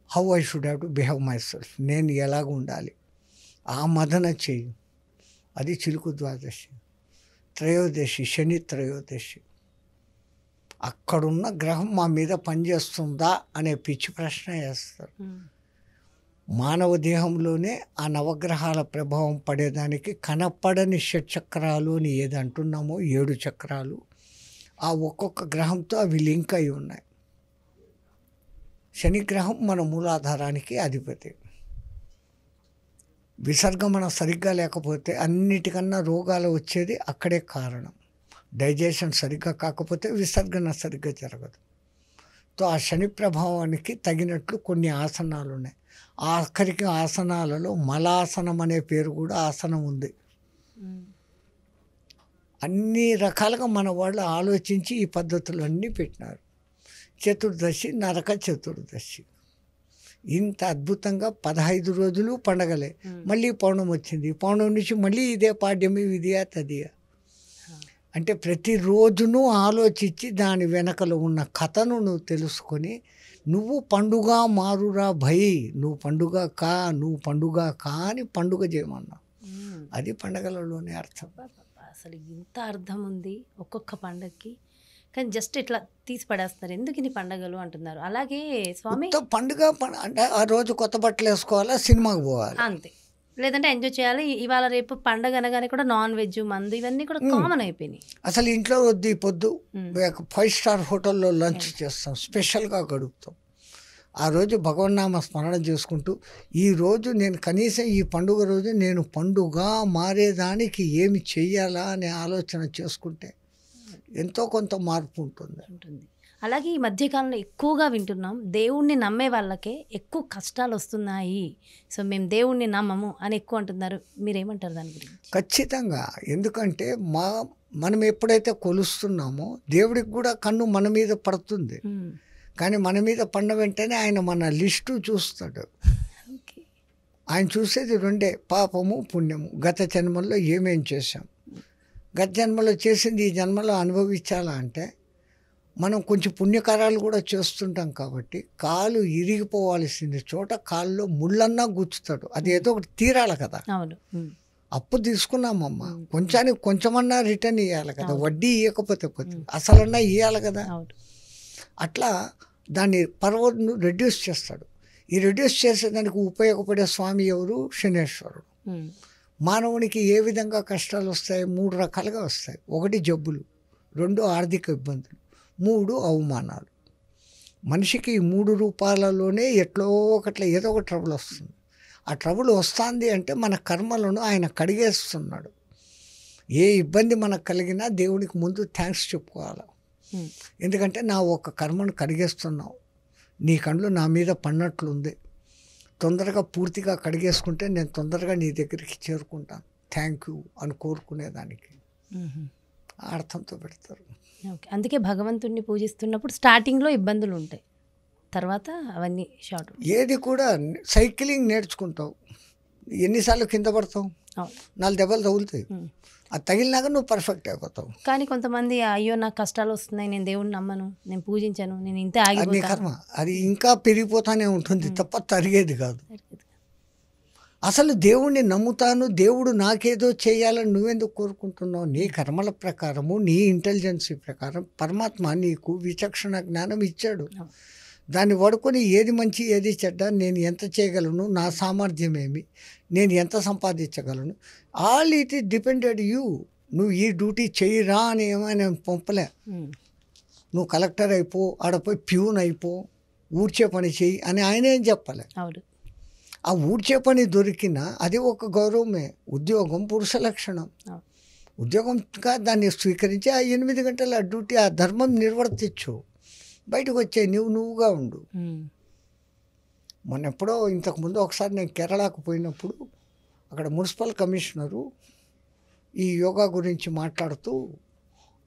how I should have to behave myself, నేను ఎలాగ ఉండాలి, ఆ మదన చేయి. అది చిలుకు ద్వాదశి. త్రయోదశి శని త్రయోదశి. అక్కడున్న గ్రహం మా మీద పనిచేస్తుందా అనే పిచ్చి ప్రశ్న వేస్తారు. మానవ దేహంలోనే ఆ నవగ్రహాల ప్రభావం పడేదానికి కనపడని షట్చక్రాలు అని ఏది అంటున్నామో 7 చక్రాలు ఆ ఒక్కొక్క గ్రహంతో అవి లింక్ అయి ఉన్నాయి. శని గ్రహం మన మూలాధారానికి అధిపతి. విసర్గమన సరిగ్గా లేకపోతే అన్నిటికన్నా రోగాలు వచ్చేది అక్కడే కారణం. డైజెషన్ సరిగ్గా కాకపోతే విసర్గన సరిగ్గా జరగదు. తో ఆ శని ప్రభావానికి తగినట్లు కొన్ని ఆసనాలు ఉన్నాయి. ఆఖరికి ఆసనాలలో మలాసనం అనే పేరు కూడా ఆసనం ఉంది. అన్ని రకాలుగా మన వాళ్ళు ఆలోచించి ఈ పద్ధతులన్నీ పెట్టినారు. చతుర్దశి, నరక చతుర్దశి, ఇంత అద్భుతంగా 15 రోజులు పండగలే. మళ్ళీ పౌర్ణమి వచ్చింది, పౌర్ణమి నుంచి మళ్ళీ ఇదే పాడ్యమి, విధియా తదియా. అంటే ప్రతిరోజును ఆలోచించి దాని వెనకలో ఉన్న కథను నువ్వు తెలుసుకొని నువ్వు పండుగ మారురా భయ్, నువ్వు పండుగ కా అని పండుగ చేయమన్నావు. అది పండగలలోనే అర్థం. అసలు ఇంత అర్థం ఉంది ఒక్కొక్క పండగకి, కానీ జస్ట్ ఇట్లా తీసి పడేస్తున్నారు. ఎందుకు ఇన్ని పండగలు అంటున్నారు. అలాగే స్వామి పండుగ అంటే ఆ రోజు కొత్త బట్టలు వేసుకోవాలా, సినిమాకి పోవాలి అంతే, లేదంటే ఎంజాయ్ చేయాలి. ఇవాళ రేపు పండగ అనగానే కూడా నాన్ వెజ్, మందు ఇవన్నీ కూడా కామన్ అయిపోయినాయి. అసలు ఇంట్లో వద్దు, ఈ పొద్దు 5 స్టార్ హోటల్లో లంచ్ చేస్తాం, స్పెషల్గా గడుపుతాం. ఆ రోజు భగవన్నామ స్మరణ చేసుకుంటూ ఈరోజు నేను కనీసం ఈ పండుగ రోజు నేను పండుగ మారేదానికి ఏమి చెయ్యాలా అనే ఆలోచన చేసుకుంటే ఎంతో కొంత మార్పు ఉంటుంది. అలాగే ఈ మధ్యకాలంలో ఎక్కువగా వింటున్నాం, దేవుణ్ణి నమ్మే వాళ్ళకే ఎక్కువ కష్టాలు వస్తున్నాయి, సో మేము దేవుణ్ణి నమ్మము అని ఎక్కువ అంటున్నారు. మీరేమంటారు దాని గురించి? ఖచ్చితంగా. ఎందుకంటే మనం ఎప్పుడైతే కొలుస్తున్నామో దేవుడికి కూడా కన్ను మన మీద పడుతుంది. కానీ మన మీద పడిన వెంటనే ఆయన మన లిస్టు చూస్తాడు. ఆయన చూసేది 2, పాపము పుణ్యము. గత జన్మల్లో ఏమేం చేశాం, గత జన్మలో చేసింది ఈ జన్మలో అనుభవించాలా అంటే మనం కొంచెం పుణ్యకారాలు కూడా చేస్తుంటాం కాబట్టి కాలు ఇరిగిపోవాల్సింది చోట కాల్లో ముళ్ళన్నా గుచ్చుతాడు. అది ఏదో ఒకటి తీరాలి కదా. అప్పు తీసుకున్నామమ్మా, కొంచానికి కొంచెమన్నా రిటర్న్ ఇవ్వాలి కదా, వడ్డీ ఇవ్వకపోతే అసలన్నా ఇవ్వాలి కదా. అట్లా దాన్ని పర్వను రెడ్యూస్ చేస్తాడు. ఈ రెడ్యూస్ చేసేదానికి ఉపయోగపడే స్వామి ఎవరు? శనేశ్వరుడు. మానవునికి ఏ విధంగా కష్టాలు వస్తాయి? 3 రకాలుగా వస్తాయి. 1 జబ్బులు, 2 ఆర్థిక ఇబ్బందులు, 3 అవమానాలు. మనిషికి ఈ 3 రూపాలలోనే ఎట్లో ఒకట్లా ఏదో ఒక ట్రబుల్ వస్తుంది. ఆ ట్రబుల్ వస్తుంది అంటే మన కర్మలను ఆయన కడిగేస్తున్నాడు. ఏ ఇబ్బంది మనకు కలిగినా దేవునికి ముందు థ్యాంక్స్ చెప్పుకోవాలి. ఎందుకంటే నా ఒక కర్మను కడిగేస్తున్నావు, నీ కళ్ళు నా మీద పడినట్లుంది, తొందరగా పూర్తిగా కడిగేసుకుంటే నేను తొందరగా నీ దగ్గరికి చేరుకుంటాను, థ్యాంక్ యూ అని కోరుకునేదానికి అర్థంతో పెడతారు. ఓకే, అందుకే భగవంతుడిని పూజిస్తున్నప్పుడు స్టార్టింగ్లో ఇబ్బందులు ఉంటాయి, తర్వాత అవన్నీ షార్ట్. ఏది కూడా సైక్లింగ్ నేర్చుకుంటావు, ఎన్నిసార్లు కింద పడతావు, 4 దెబ్బలు తగులుతాయి, అది తగిలినాక నువ్వు పర్ఫెక్ట్ అయిపోతావు. కానీ కొంతమంది అయ్యో నాకు కష్టాలు వస్తున్నాయి, నేను దేవుడిని నమ్మను, నేను పూజించను, నేను ఇంతే ఆగిపోతాను, కర్మ అది ఇంకా పెరిగిపోతానే ఉంటుంది తప్ప తరిగేది కాదు. అసలు దేవుణ్ణి నమ్ముతాను, దేవుడు నాకేదో చేయాలని నువ్వెందుకు కోరుకుంటున్నావు? నీ కర్మల ప్రకారము, నీ ఇంటెలిజెన్సీ ప్రకారం పరమాత్మ నీకు విచక్షణ జ్ఞానం ఇచ్చాడు. దాన్ని వాడుకొని ఏది మంచి ఏది చెడ్డ, నేను ఎంత చేయగలను, నా సామర్థ్యం ఏమి, నేను ఎంత సంపాదించగలను, all it is depended you. నువ్వు ఈ డ్యూటీ చెయ్యిరా అని ఏమైనా పంపలే. నువ్వు కలెక్టర్ అయిపో, ఆడపోయి ప్యూన్ అయిపో, ఊడ్చే పని చెయ్యి అని ఆయన ఏం చెప్పలే. ఆ ఊడ్చే పని దొరికినా అది ఒక గౌరవమే. ఉద్యోగం పురుష లక్షణం. ఉద్యోగంగా దాన్ని స్వీకరించి ఆ 8 గంటల డ్యూటీ, ఆ ధర్మం నిర్వర్తించు, బయటకు వచ్చే నువ్వుగా ఉండు. మొన్న ఎప్పుడో ఇంతకుముందు ఒకసారి నేను కేరళకు పోయినప్పుడు అక్కడ మున్సిపల్ కమిషనరు ఈ యోగా గురించి మాట్లాడుతూ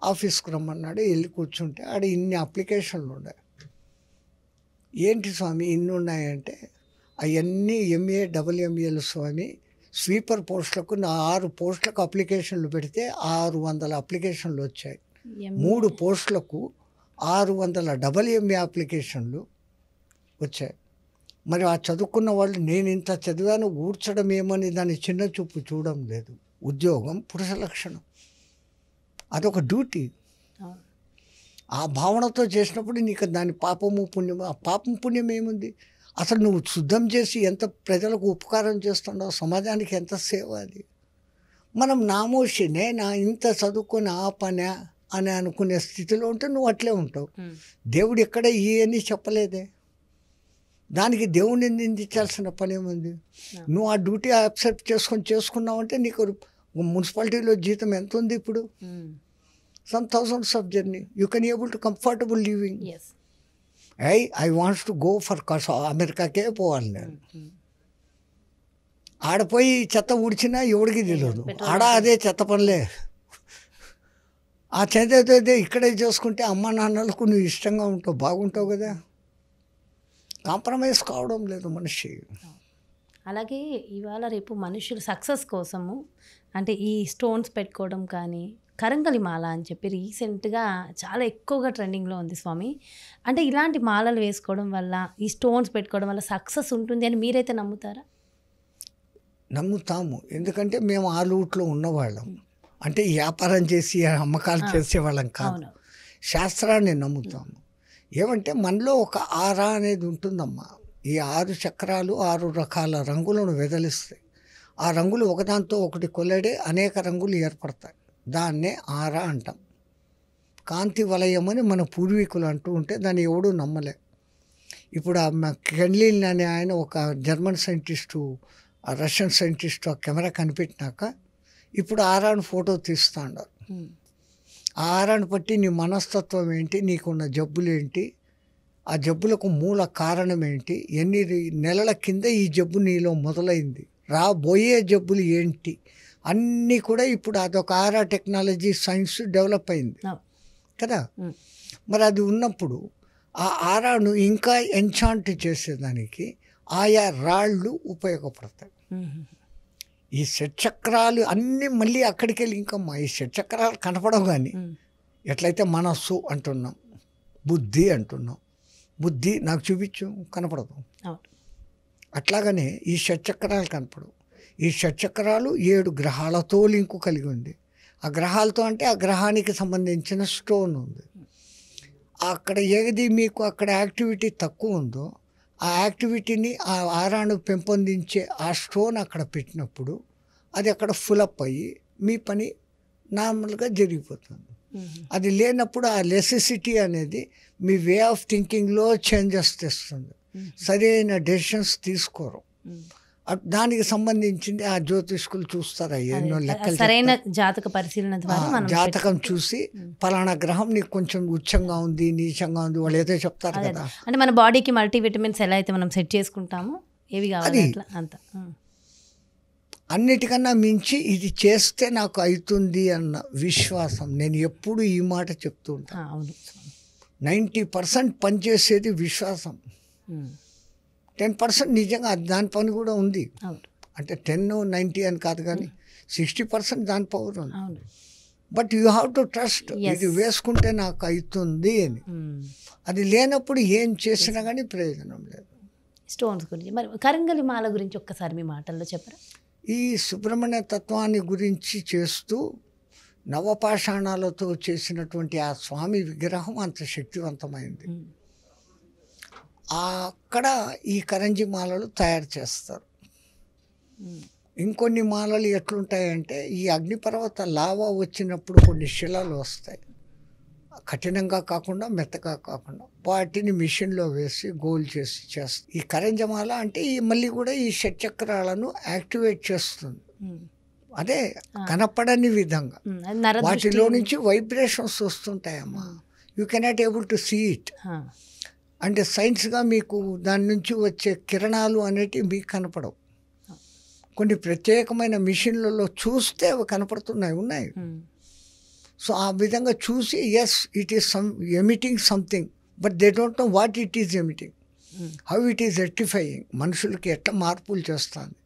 ఆఫీస్కి రమ్మన్నాడు. వెళ్ళి కూర్చుంటే ఆడ ఇన్ని అప్లికేషన్లు ఉన్నాయి. ఏంటి స్వామి ఇన్ని ఉన్నాయంటే అవన్నీ ఎంఏ డబుల్ఎంఏలు స్వామి. స్వీపర్ పోస్టులకు 6 పోస్టులకు అప్లికేషన్లు పెడితే 600 అప్లికేషన్లు వచ్చాయి. 3 పోస్టులకు 600 డబుల్ఎంఏ అప్లికేషన్లు వచ్చాయి. మరి ఆ చదువుకున్న వాళ్ళు నేను ఇంత చదివాను ఊడ్చడం ఏమని దాన్ని చిన్న చూపు చూడడం లేదు. ఉద్యోగం పురుష లక్షణం, అదొక డ్యూటీ. ఆ భావనతో చేసినప్పుడు నీకు దాని పాపము పుణ్యము, ఆ పాపం పుణ్యం ఏముంది? అసలు నువ్వు శుద్ధం చేసి ఎంత ప్రజలకు ఉపకారం చేస్తున్నావు, సమాజానికి ఎంత సేవ అది. మనం నామోషినే నా ఇంత చదువుకొని ఆ పనే అని అనుకునే స్థితిలో ఉంటే నువ్వు అట్లే ఉంటావు. దేవుడు ఎక్కడ ఇవన్నీ చెప్పలేదే. దానికి దేవుడిని నిందించాల్సిన పని ఏముంది? నువ్వు ఆ డ్యూటీ యాక్సెప్ట్ చేసుకున్నావంటే నీకు మున్సిపాలిటీలో జీతం ఎంత ఉంది ఇప్పుడు? Some thousands of journey you can able to comfortable living. I wants to go for అమెరికాకే పోవాలి నేను. ఆడపోయి చెత్త ఊడ్చినా ఎవడికి తెలియదు, ఆడ అదే చెత్త పనులే. ఆ చెత్త ఇక్కడే చేసుకుంటే అమ్మ నాన్నలకు నువ్వు ఇష్టంగా ఉంటావు, బాగుంటావు కదా. కాంప్రమైజ్ కావడం లేదు మనిషి. అలాగే ఇవాళ రేపు మనుషులు సక్సెస్ కోసము అంటే ఈ స్టోన్స్ పెట్టుకోవడం కానీ కరంగలి మాల అని చెప్పి రీసెంట్గా చాలా ఎక్కువగా ట్రెండింగ్లో ఉంది స్వామి. అంటే ఇలాంటి మాలలు వేసుకోవడం వల్ల ఈ స్టోన్స్ పెట్టుకోవడం వల్ల సక్సెస్ ఉంటుంది అని మీరైతే నమ్ముతారా? నమ్ముతాము. ఎందుకంటే మేము ఆ లూట్లో ఉన్నవాళ్ళం. అంటే వ్యాపారం చేసి అమ్మకాలు చేసేవాళ్ళం కాదు. శాస్త్రాన్ని నమ్ముతాము. ఏమంటే మనలో ఒక ఆరా అనేది ఉంటుందమ్మా. ఈ 6 చక్రాలు 6 రకాల రంగులను వెదలిస్తాయి. ఆ రంగులు ఒకదాంతో ఒకటి కొల్లడే అనేక రంగులు ఏర్పడతాయి. దాన్నే ఆరా అంటాం. కాంతి వలయం అని మన పూర్వీకులు అంటూ ఉంటే దాన్ని ఎవడూ నమ్మలే. ఇప్పుడు ఆ కెన్లిన్ అనే ఆయన ఒక జర్మన్ సైంటిస్టు, రష్యన్ సైంటిస్టు ఆ కెమెరా కనిపెట్టినాక ఇప్పుడు ఆరాను ఫోటో తీస్తూ ఉన్నారు. ఆ ఆరాను బట్టి నీ మనస్తత్వం ఏంటి, నీకున్న జబ్బులు ఏంటి, ఆ జబ్బులకు మూల కారణం ఏంటి, ఎన్ని నెలల కింద ఈ జబ్బు నీలో మొదలైంది, రాబోయే జబ్బులు ఏంటి, అన్నీ కూడా ఇప్పుడు అదొక ఆరా టెక్నాలజీ సైన్స్ డెవలప్ అయింది కదా. మరి అది ఉన్నప్పుడు ఆ ఆరాను ఇంకా ఎన్చాంట్ చేసేదానికి ఆయా రాళ్ళు ఉపయోగపడతాయి. ఈ షట్చక్రాలు అన్నీ మళ్ళీ అక్కడికి వెళ్ళి ఇంకమ్మా ఈ షట్చక్రాలు కనపడవు. కానీ ఎట్లయితే మనస్సు అంటున్నాం, బుద్ధి అంటున్నాం, బుద్ధి నాకు చూపించు కనపడదు. అట్లాగనే ఈ షట్చక్రాలు కనపడవు. ఈ షట్చక్రాలు 7 గ్రహాలతో లింకు కలిగి ఉంది. ఆ గ్రహాలతో అంటే ఆ గ్రహానికి సంబంధించిన స్టోన్ ఉంది. అక్కడ ఏది మీకు అక్కడ యాక్టివిటీ తక్కువ ఉందో ఆ యాక్టివిటీని ఆ ఆరాను పెంపొందించే ఆ స్టోన్ అక్కడ పెట్టినప్పుడు అది అక్కడ ఫులప్ అయ్యి మీ పని నార్మల్గా జరిగిపోతుంది. అది లేనప్పుడు ఆ నెసెసిటీ అనేది మీ వే ఆఫ్ థింకింగ్లో చేంజెస్ తెస్తుంది. సరైన డెసిషన్స్ తీసుకోరు. దానికి సంబంధించింది ఆ జ్యోతిష్కులు చూస్తారు. ఎన్నో లెక్కలు సరైన జాతక పరిశీలన ద్వారా జాతకం చూసి పలానా గ్రహం నీకు కొంచెం ఉచ్చంగా ఉంది, నీచంగా ఉంది, వాళ్ళు ఏదో చెప్తారు కదా. అంటే మన బాడీకి మల్టీవిటమిన్స్ ఎలా అయితే మనం సెట్ చేసుకుంటామో ఏవి కావాలి అంత. అన్నిటికన్నా మించి ఇది చేస్తే నాకు అవుతుంది అన్న విశ్వాసం. నేను ఎప్పుడు ఈ మాట చెప్తూ ఉంటాను. 90% పనిచేసేది విశ్వాసం. 10% నిజంగా దాని పని కూడా ఉంది. అంటే 10-90 అని కాదు, కానీ 60% దాని పవర్ ఉంది. But you have to trust. ఇది వేసుకుంటే నాకు అవుతుంది అని. అది లేనప్పుడు ఏం చేసినా కానీ ప్రయోజనం లేదు. స్టోన్స్ గురించి మరి కరంగలి మాల గురించి ఒక్కసారి మీ మాటల్లో చెప్పరా? ఈ సుబ్రహ్మణ్య తత్వాన్ని గురించి చేస్తూ నవపాషాణాలతో చేసినటువంటి ఆ స్వామి విగ్రహం అంత శక్తివంతమైంది. అక్కడ ఈ కరంజీ మాలలు తయారు చేస్తారు. ఇంకొన్ని మాలలు ఎట్లుంటాయంటే ఈ అగ్నిపర్వత లావా వచ్చినప్పుడు కొన్ని శిలలు వస్తాయి, కఠినంగా కాకుండా మెత్తగా కాకుండా, వాటిని మిషన్లో వేసి గోల్ చేసి చేస్తుంది. ఈ కరంజమాల అంటే ఈ మళ్ళీ కూడా ఈ షట్చక్రాలను యాక్టివేట్ చేస్తుంది. అదే కనపడని విధంగా వాటిలో నుంచి వైబ్రేషన్స్ వస్తుంటాయమ్మా. You cannot able to see it. అంటే సైన్స్గా మీకు దాని నుంచి వచ్చే కిరణాలు అనేటివి మీకు కనపడవు. కొన్ని ప్రత్యేకమైన మిషన్లలో చూస్తే అవి కనపడుతున్నాయి, ఉన్నాయి. సో ఆ విధంగా చూసి yes it is emitting something, but they don't know what it is emitting, how it is rectifying, మనుషులకి ఎట్లా మార్పులు చేస్తుంది.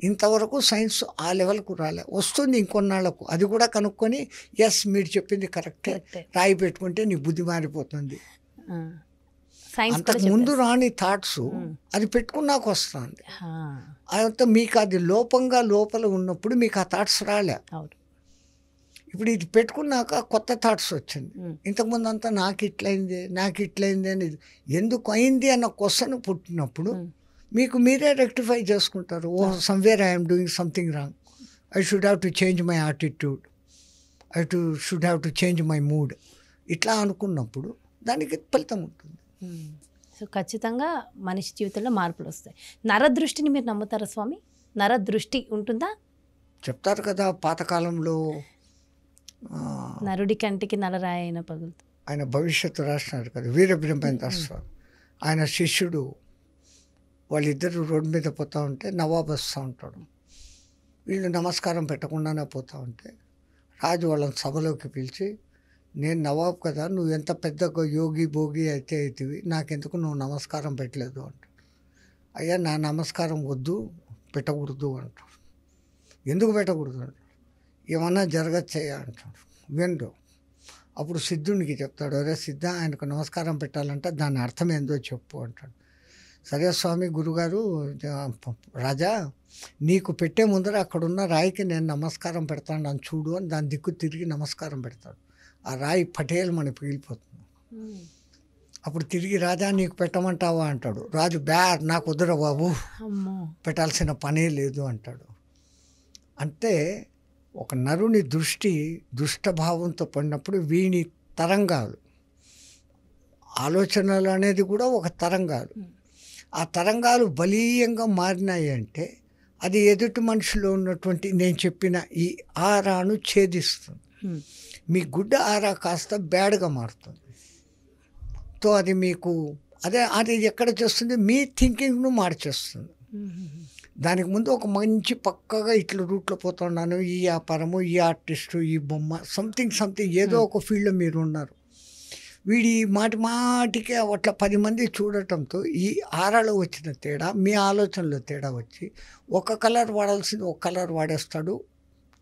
ఇంతవరకు సైన్స్ ఆ లెవెల్కు రాలే. వస్తుంది ఇంకొన్నాళ్లకు, అది కూడా కనుక్కొని ఎస్ మీరు చెప్పింది కరెక్టే, రాయి పెట్టుకుంటే నీ బుద్ధి మారిపోతుంది. అంతకు ముందు రాని థాట్స్ అది పెట్టుకున్నాక వస్తుంది. అంత మీకు అది లోపల ఉన్నప్పుడు మీకు ఆ థాట్స్ రాలే. ఇప్పుడు ఇది పెట్టుకున్నాక కొత్త థాట్స్ వచ్చింది. ఇంతకుముందు అంతా నాకు ఇట్లయింది అని ఎందుకు అయింది అన్న క్వశ్చన్ పుట్టినప్పుడు మీకు మీరే రెక్టిఫై చేసుకుంటారు. Oh somewhere I'm doing something wrong, I should have to change my attitude should have to change my mood, ఇట్లా అనుకున్నప్పుడు దానికి ఫలితం ఉంటుంది. సో ఖచ్చితంగా మనిషి జీవితంలో మార్పులు వస్తాయి. నరదృష్టిని మీరు నమ్ముతారా స్వామి? నరదృష్టి ఉంటుందా? చెప్తారు కదా పాతకాలంలో నరుడి కంటికి నలరాయి అయిన పగులుతుంది. ఆయన భవిష్యత్తు రాసినారు కదా వీరబ్రహ్మేంద్ర స్వామి. ఆయన శిష్యుడు వాళ్ళిద్దరు రోడ్డు మీద పోతూ ఉంటే నవాబ్ వస్తూ ఉంటాడు. వీళ్ళు నమస్కారం పెట్టకుండానే పోతూ ఉంటే రాజు వాళ్ళని సభలోకి పిలిచి, నేను నవాబ్ కదా, నువ్వు ఎంత పెద్ద యోగి భోగి అయితే అవుతుంది, నాకెందుకు నువ్వు నమస్కారం పెట్టలేదు అంటాడు. అయ్యా నా నమస్కారం వద్దు, పెట్టకూడదు అంటాడు. ఎందుకు పెట్టకూడదు అంటాడు. ఏమన్నా జరగచ్చయ్యా అంటాడు. వినరు. అప్పుడు సిద్ధునికి చెప్తాడు, అరే సిద్ధ, ఆయనకు నమస్కారం పెట్టాలంటే దాని అర్థం ఏందో చెప్పు అంటాడు. సరే స్వామి, గురుగారు, రాజా, నీకు పెట్టే ముందర అక్కడున్న రాయికి నేను నమస్కారం పెడతాను అని చూడు అని దాని దిక్కు తిరిగి నమస్కారం పెడతాడు. ఆ రాయి పటేల్ మన పగిలిపోతుంది. అప్పుడు తిరిగి రాజా నీకు పెట్టమంటావా అంటాడు. రాజు నాకు వద్దురా బాబు, పెట్టాల్సిన పనే లేదు అంటాడు. అంటే ఒక నరుని దృష్టి దుష్టభావంతో పడినప్పుడు వీని తరంగాలు, ఆలోచనలు అనేది కూడా ఒక తరంగాలు, ఆ తరంగాలు బలీయంగా మారినాయి అంటే అది ఎదుటి మనిషిలో ఉన్నటువంటి నేను చెప్పిన ఈ ఆరాను ఛేదిస్తుంది. మీ గుడ్డ ఆరా కాస్త బ్యాడ్గా మారుతుంది. సో అది మీకు అది ఎక్కడ చేస్తుంది, మీ థింకింగ్ను మార్చేస్తుంది. దానికి ముందు ఒక మంచి పక్కగా ఇట్లా రూట్లో పోతున్నాను, ఈ వ్యాపారము, ఈ ఆర్టిస్టు, ఈ బొమ్మ, సంథింగ్ ఏదో ఒక ఫీల్డ్లో మీరు ఉన్నారు. వీడి మాటికి అట్లా 10 మంది చూడటంతో ఈ ఆరాలో వచ్చిన తేడా, మీ ఆలోచనలో తేడా వచ్చి ఒక కలర్ వాడాల్సింది ఒక కలర్ వాడేస్తాడు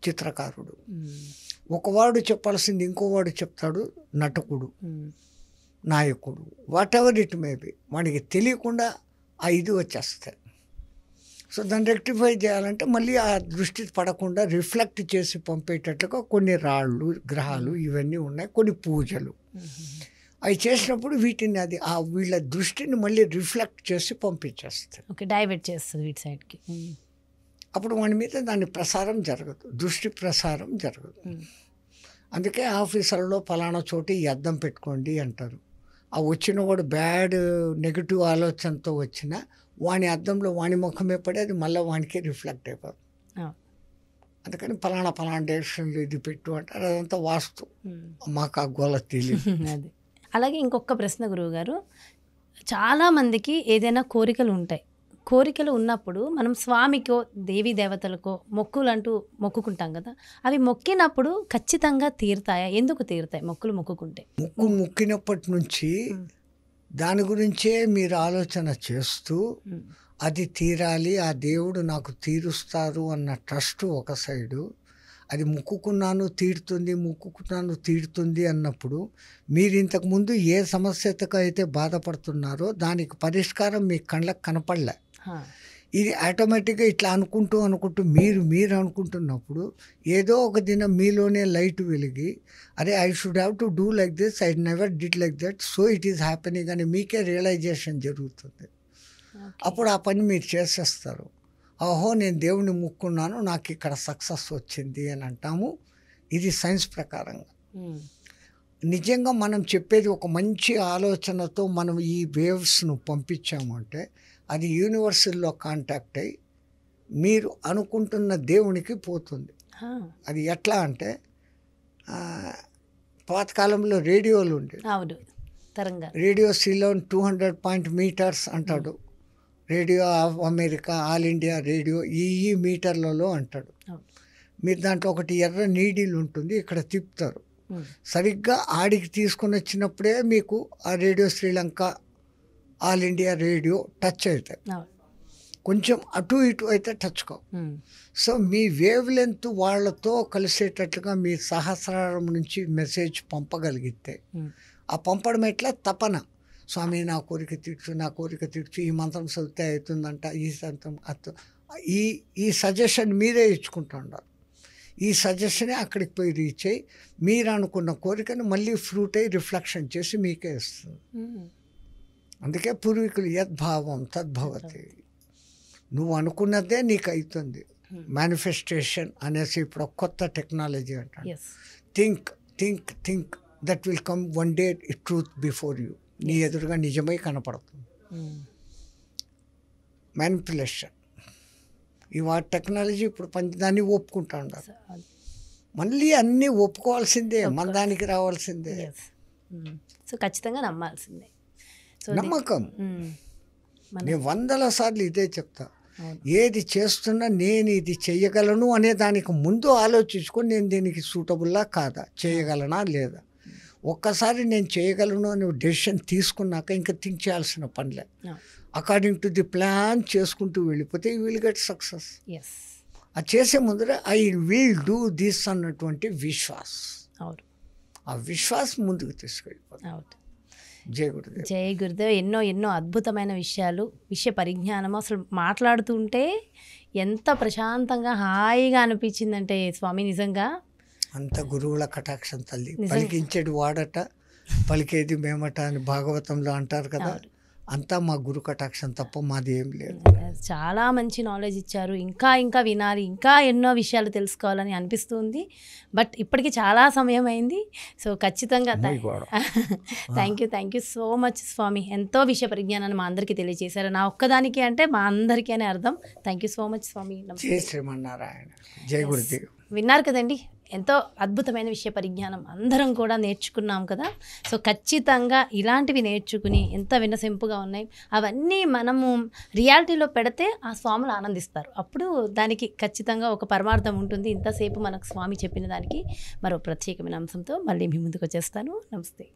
చిత్రకారుడు, ఒకవాడు చెప్పాల్సింది ఇంకోవాడు చెప్తాడు నటకుడు, నాయకుడు, what ever it may be. వాడికి తెలియకుండా ఆ ఇది వచ్చేస్తాయి. సో దాన్ని రెక్టిఫై చేయాలంటే మళ్ళీ ఆ దృష్టి పడకుండా రిఫ్లెక్ట్ చేసి పంపేటట్లుగా కొన్ని రాళ్ళు, గ్రహాలు ఇవన్నీ ఉన్నాయి, కొన్ని పూజలు అవి చేసినప్పుడు వీటిని వీళ్ళ దృష్టిని మళ్ళీ రిఫ్లెక్ట్ చేసి పంపించేస్తాయి. ఓకే, డైవర్ట్ చేస్తుంది వీటి సైడ్కి. అప్పుడు వాడి మీద దాని ప్రసారం జరగదు, దృష్టి ప్రసారం జరగదు. అందుకే ఆఫీసులలో ఫలానా చోటి ఈ అద్దం పెట్టుకోండి అంటారు. ఆ వచ్చిన వాడు బ్యాడ్ నెగిటివ్ ఆలోచనతో వచ్చిన వాని అద్దంలో వాని ముఖమే పడి అది మళ్ళీ వానికి రిఫ్లెక్ట్ అయిపోతుంది. అందుకని ఫలానా డైరెక్షన్లో ఇది పెట్టు అంటారు. అదంతా వాస్తు, మాకు ఆ గోల తెలియదు. అది అలాగే ఇంకొక ప్రశ్న గురువుగారు, చాలామందికి ఏదైనా కోరికలు ఉంటాయి. కోరికలు ఉన్నప్పుడు మనం స్వామికో దేవీ దేవతలకో మొక్కులు అంటూ మొక్కుకుంటాం కదా, అవి మొక్కినప్పుడు ఖచ్చితంగా తీరుతాయా? ఎందుకు తీరుతాయి మొక్కులు మొక్కుకుంటే? మొక్కినప్పటి నుంచి దాని గురించే మీరు ఆలోచన చేస్తూ అది తీరాలి, ఆ దేవుడు నాకు తీరుస్తారు అన్న ట్రస్ట్ ఒక సైడు, అది మొక్కుకున్నాను తీరుతుంది అన్నప్పుడు మీరు ఇంతకుముందు ఏ సమస్యతో అయితే బాధపడుతున్నారో దానికి పరిష్కారం మీ కళ్ళకు కనపడలే. ఇది ఆటోమేటిక్గా ఇట్లా అనుకుంటూ మీరు అనుకుంటున్నప్పుడు ఏదో ఒక దినం మీలోనే లైట్ వెలిగి, అరే I should have to do like this, I never did like that, so it is happening అని మీకే రియలైజేషన్ జరుగుతుంది. అప్పుడు ఆ పని మీరు చేసేస్తారు. ఓహో, నేను దేవుని మొక్కున్నాను, నాకు ఇక్కడ సక్సెస్ వచ్చింది అని అంటాము. ఇది సైన్స్ ప్రకారంగా. నిజంగా మనం చెప్పేది ఒక మంచి ఆలోచనతో మనం ఈ వేవ్స్ను పంపించాము అంటే అది యూనివర్సల్లో కాంటాక్ట్ అయ్యి మీరు అనుకుంటున్న దేవునికి పోతుంది. అది ఎట్లా అంటే పాతకాలంలో రేడియోలు ఉండేవి. రేడియో సిలోన్ 200 మీటర్స్ అంటాడు, radio of America, all India radio ఈ మీటర్లలో అంటాడు. మీరు దాంట్లో ఒకటి ఎర్ర నీడిల్ ఉంటుంది, ఇక్కడ తిప్పుతారు. సరిగ్గా ఆడికి తీసుకొని వచ్చినప్పుడే మీకు ఆ radio Sri Lanka, all India radio touch అవుతాయి. కొంచెం అటు ఇటు అయితే టచ్ కావు. సో మీ వేవ్ లెంత్ వాళ్ళతో కలిసేటట్లుగా మీ సహస్రారం నుంచి మెసేజ్ పంపగలిగితే, ఆ పంపడం ఎట్లా తపన, స్వామి నా కోరిక తీర్చు, ఈ మంత్రం చదివితే అవుతుందంట, ఈ సంతం ఈ సజెషన్ మీరే ఇచ్చుకుంటూ ఉండాలి. ఈ సజెషనే అక్కడికి పోయి రీచ్ అయ్యి మీరు అనుకున్న కోరికను మళ్ళీ ఫ్రూట్ అయ్యి రిఫ్లెక్షన్ చేసి మీకే ఇస్తుంది. అందుకే పూర్వీకులు యద్భావం తద్భవతి, నువ్వు అనుకున్నదే నీకు అవుతుంది. మేనిఫెస్టేషన్ అనేసి ఇప్పుడు ఒక కొత్త టెక్నాలజీ అంటాడు. Think that will come one day truth before you. నీ ఎదురుగా నిజమై కనపడుతుంది. మ్యానిపులేషన్ ఇవాళ టెక్నాలజీ ఇప్పుడు దాన్ని ఒప్పుకుంటా ఉన్నారు. మళ్ళీ అన్నీ ఒప్పుకోవాల్సిందే, మన దానికి రావాల్సిందే. సో ఖచ్చితంగా నమ్మాల్సిందే. సో నమ్మకం. నేను 100 సార్లు ఇదే చెప్తా. ఏది చేస్తున్నా నేను ఇది చేయగలను అనే దానికి ముందు ఆలోచించుకొని నేను దీనికి సూటబుల్లా కాదా, చేయగలనా లేదా. ఒక్కసారి నేను చేయగలను అనే డెసిషన్ తీసుకున్నాక ఇంకా థింక్ చేయాల్సిన పనిలే. అకార్డింగ్ టు ది ప్లాన్ చేసుకుంటూ వెళ్ళిపోతే యూ విల్ గెట్ సక్సెస్. అది చేసే ముందర ఐ విల్ డూ దిస్ అన్నటువంటి విశ్వాస్, ఆ విశ్వాస్ ముందుకు తీసుకెళ్ళిపోతుంది. జై గురుదేవ్. జై గురుదేవ్. ఎన్నో ఎన్నో అద్భుతమైన విషయాలు, విషయ పరిజ్ఞానము. అసలు మాట్లాడుతుంటే ఎంత ప్రశాంతంగా హాయిగా అనిపించిందంటే స్వామి, నిజంగా అంత గురువుల కటాక్షం తల్లి. పలికించేది వాడట, పలికేది మేమట అని భాగవతంలో అంటారు కదా. అంతా మా గురు కటాక్షం తప్ప మాది ఏం లేదు. చాలా మంచి నాలెడ్జ్ ఇచ్చారు. ఇంకా ఇంకా వినాలి, ఇంకా ఎన్నో విషయాలు తెలుసుకోవాలని అనిపిస్తుంది. బట్ ఇప్పటికి చాలా సమయం అయింది. సో ఖచ్చితంగా థ్యాంక్ యూ సో మచ్ స్వామి. ఎంతో విషయ పరిజ్ఞానాన్ని మా అందరికీ తెలియజేశారు. నా ఒక్కదానికి అంటే మా అందరికీ అనే అర్థం. థ్యాంక్ యూ సో మచ్ స్వామి. జై శ్రీమన్నారాయణ. జై గురుదేవ్. విన్నారు కదండి, ఎంతో అద్భుతమైన విషయ పరిజ్ఞానం అందరం కూడా నేర్చుకున్నాం కదా. సో ఖచ్చితంగా ఇలాంటివి నేర్చుకుని ఎంత వినసింపుగా ఉన్నాయి అవన్నీ మనము రియాలిటీలో పెడితే ఆ స్వాములు ఆనందిస్తారు. అప్పుడు దానికి ఖచ్చితంగా ఒక పరమార్థం ఉంటుంది. ఇంతసేపు మనకు స్వామి చెప్పిన దానికి మరో ప్రత్యేకమైన అంశంతో మళ్ళీ మీ ముందుకు వచ్చేస్తాను. నమస్తే.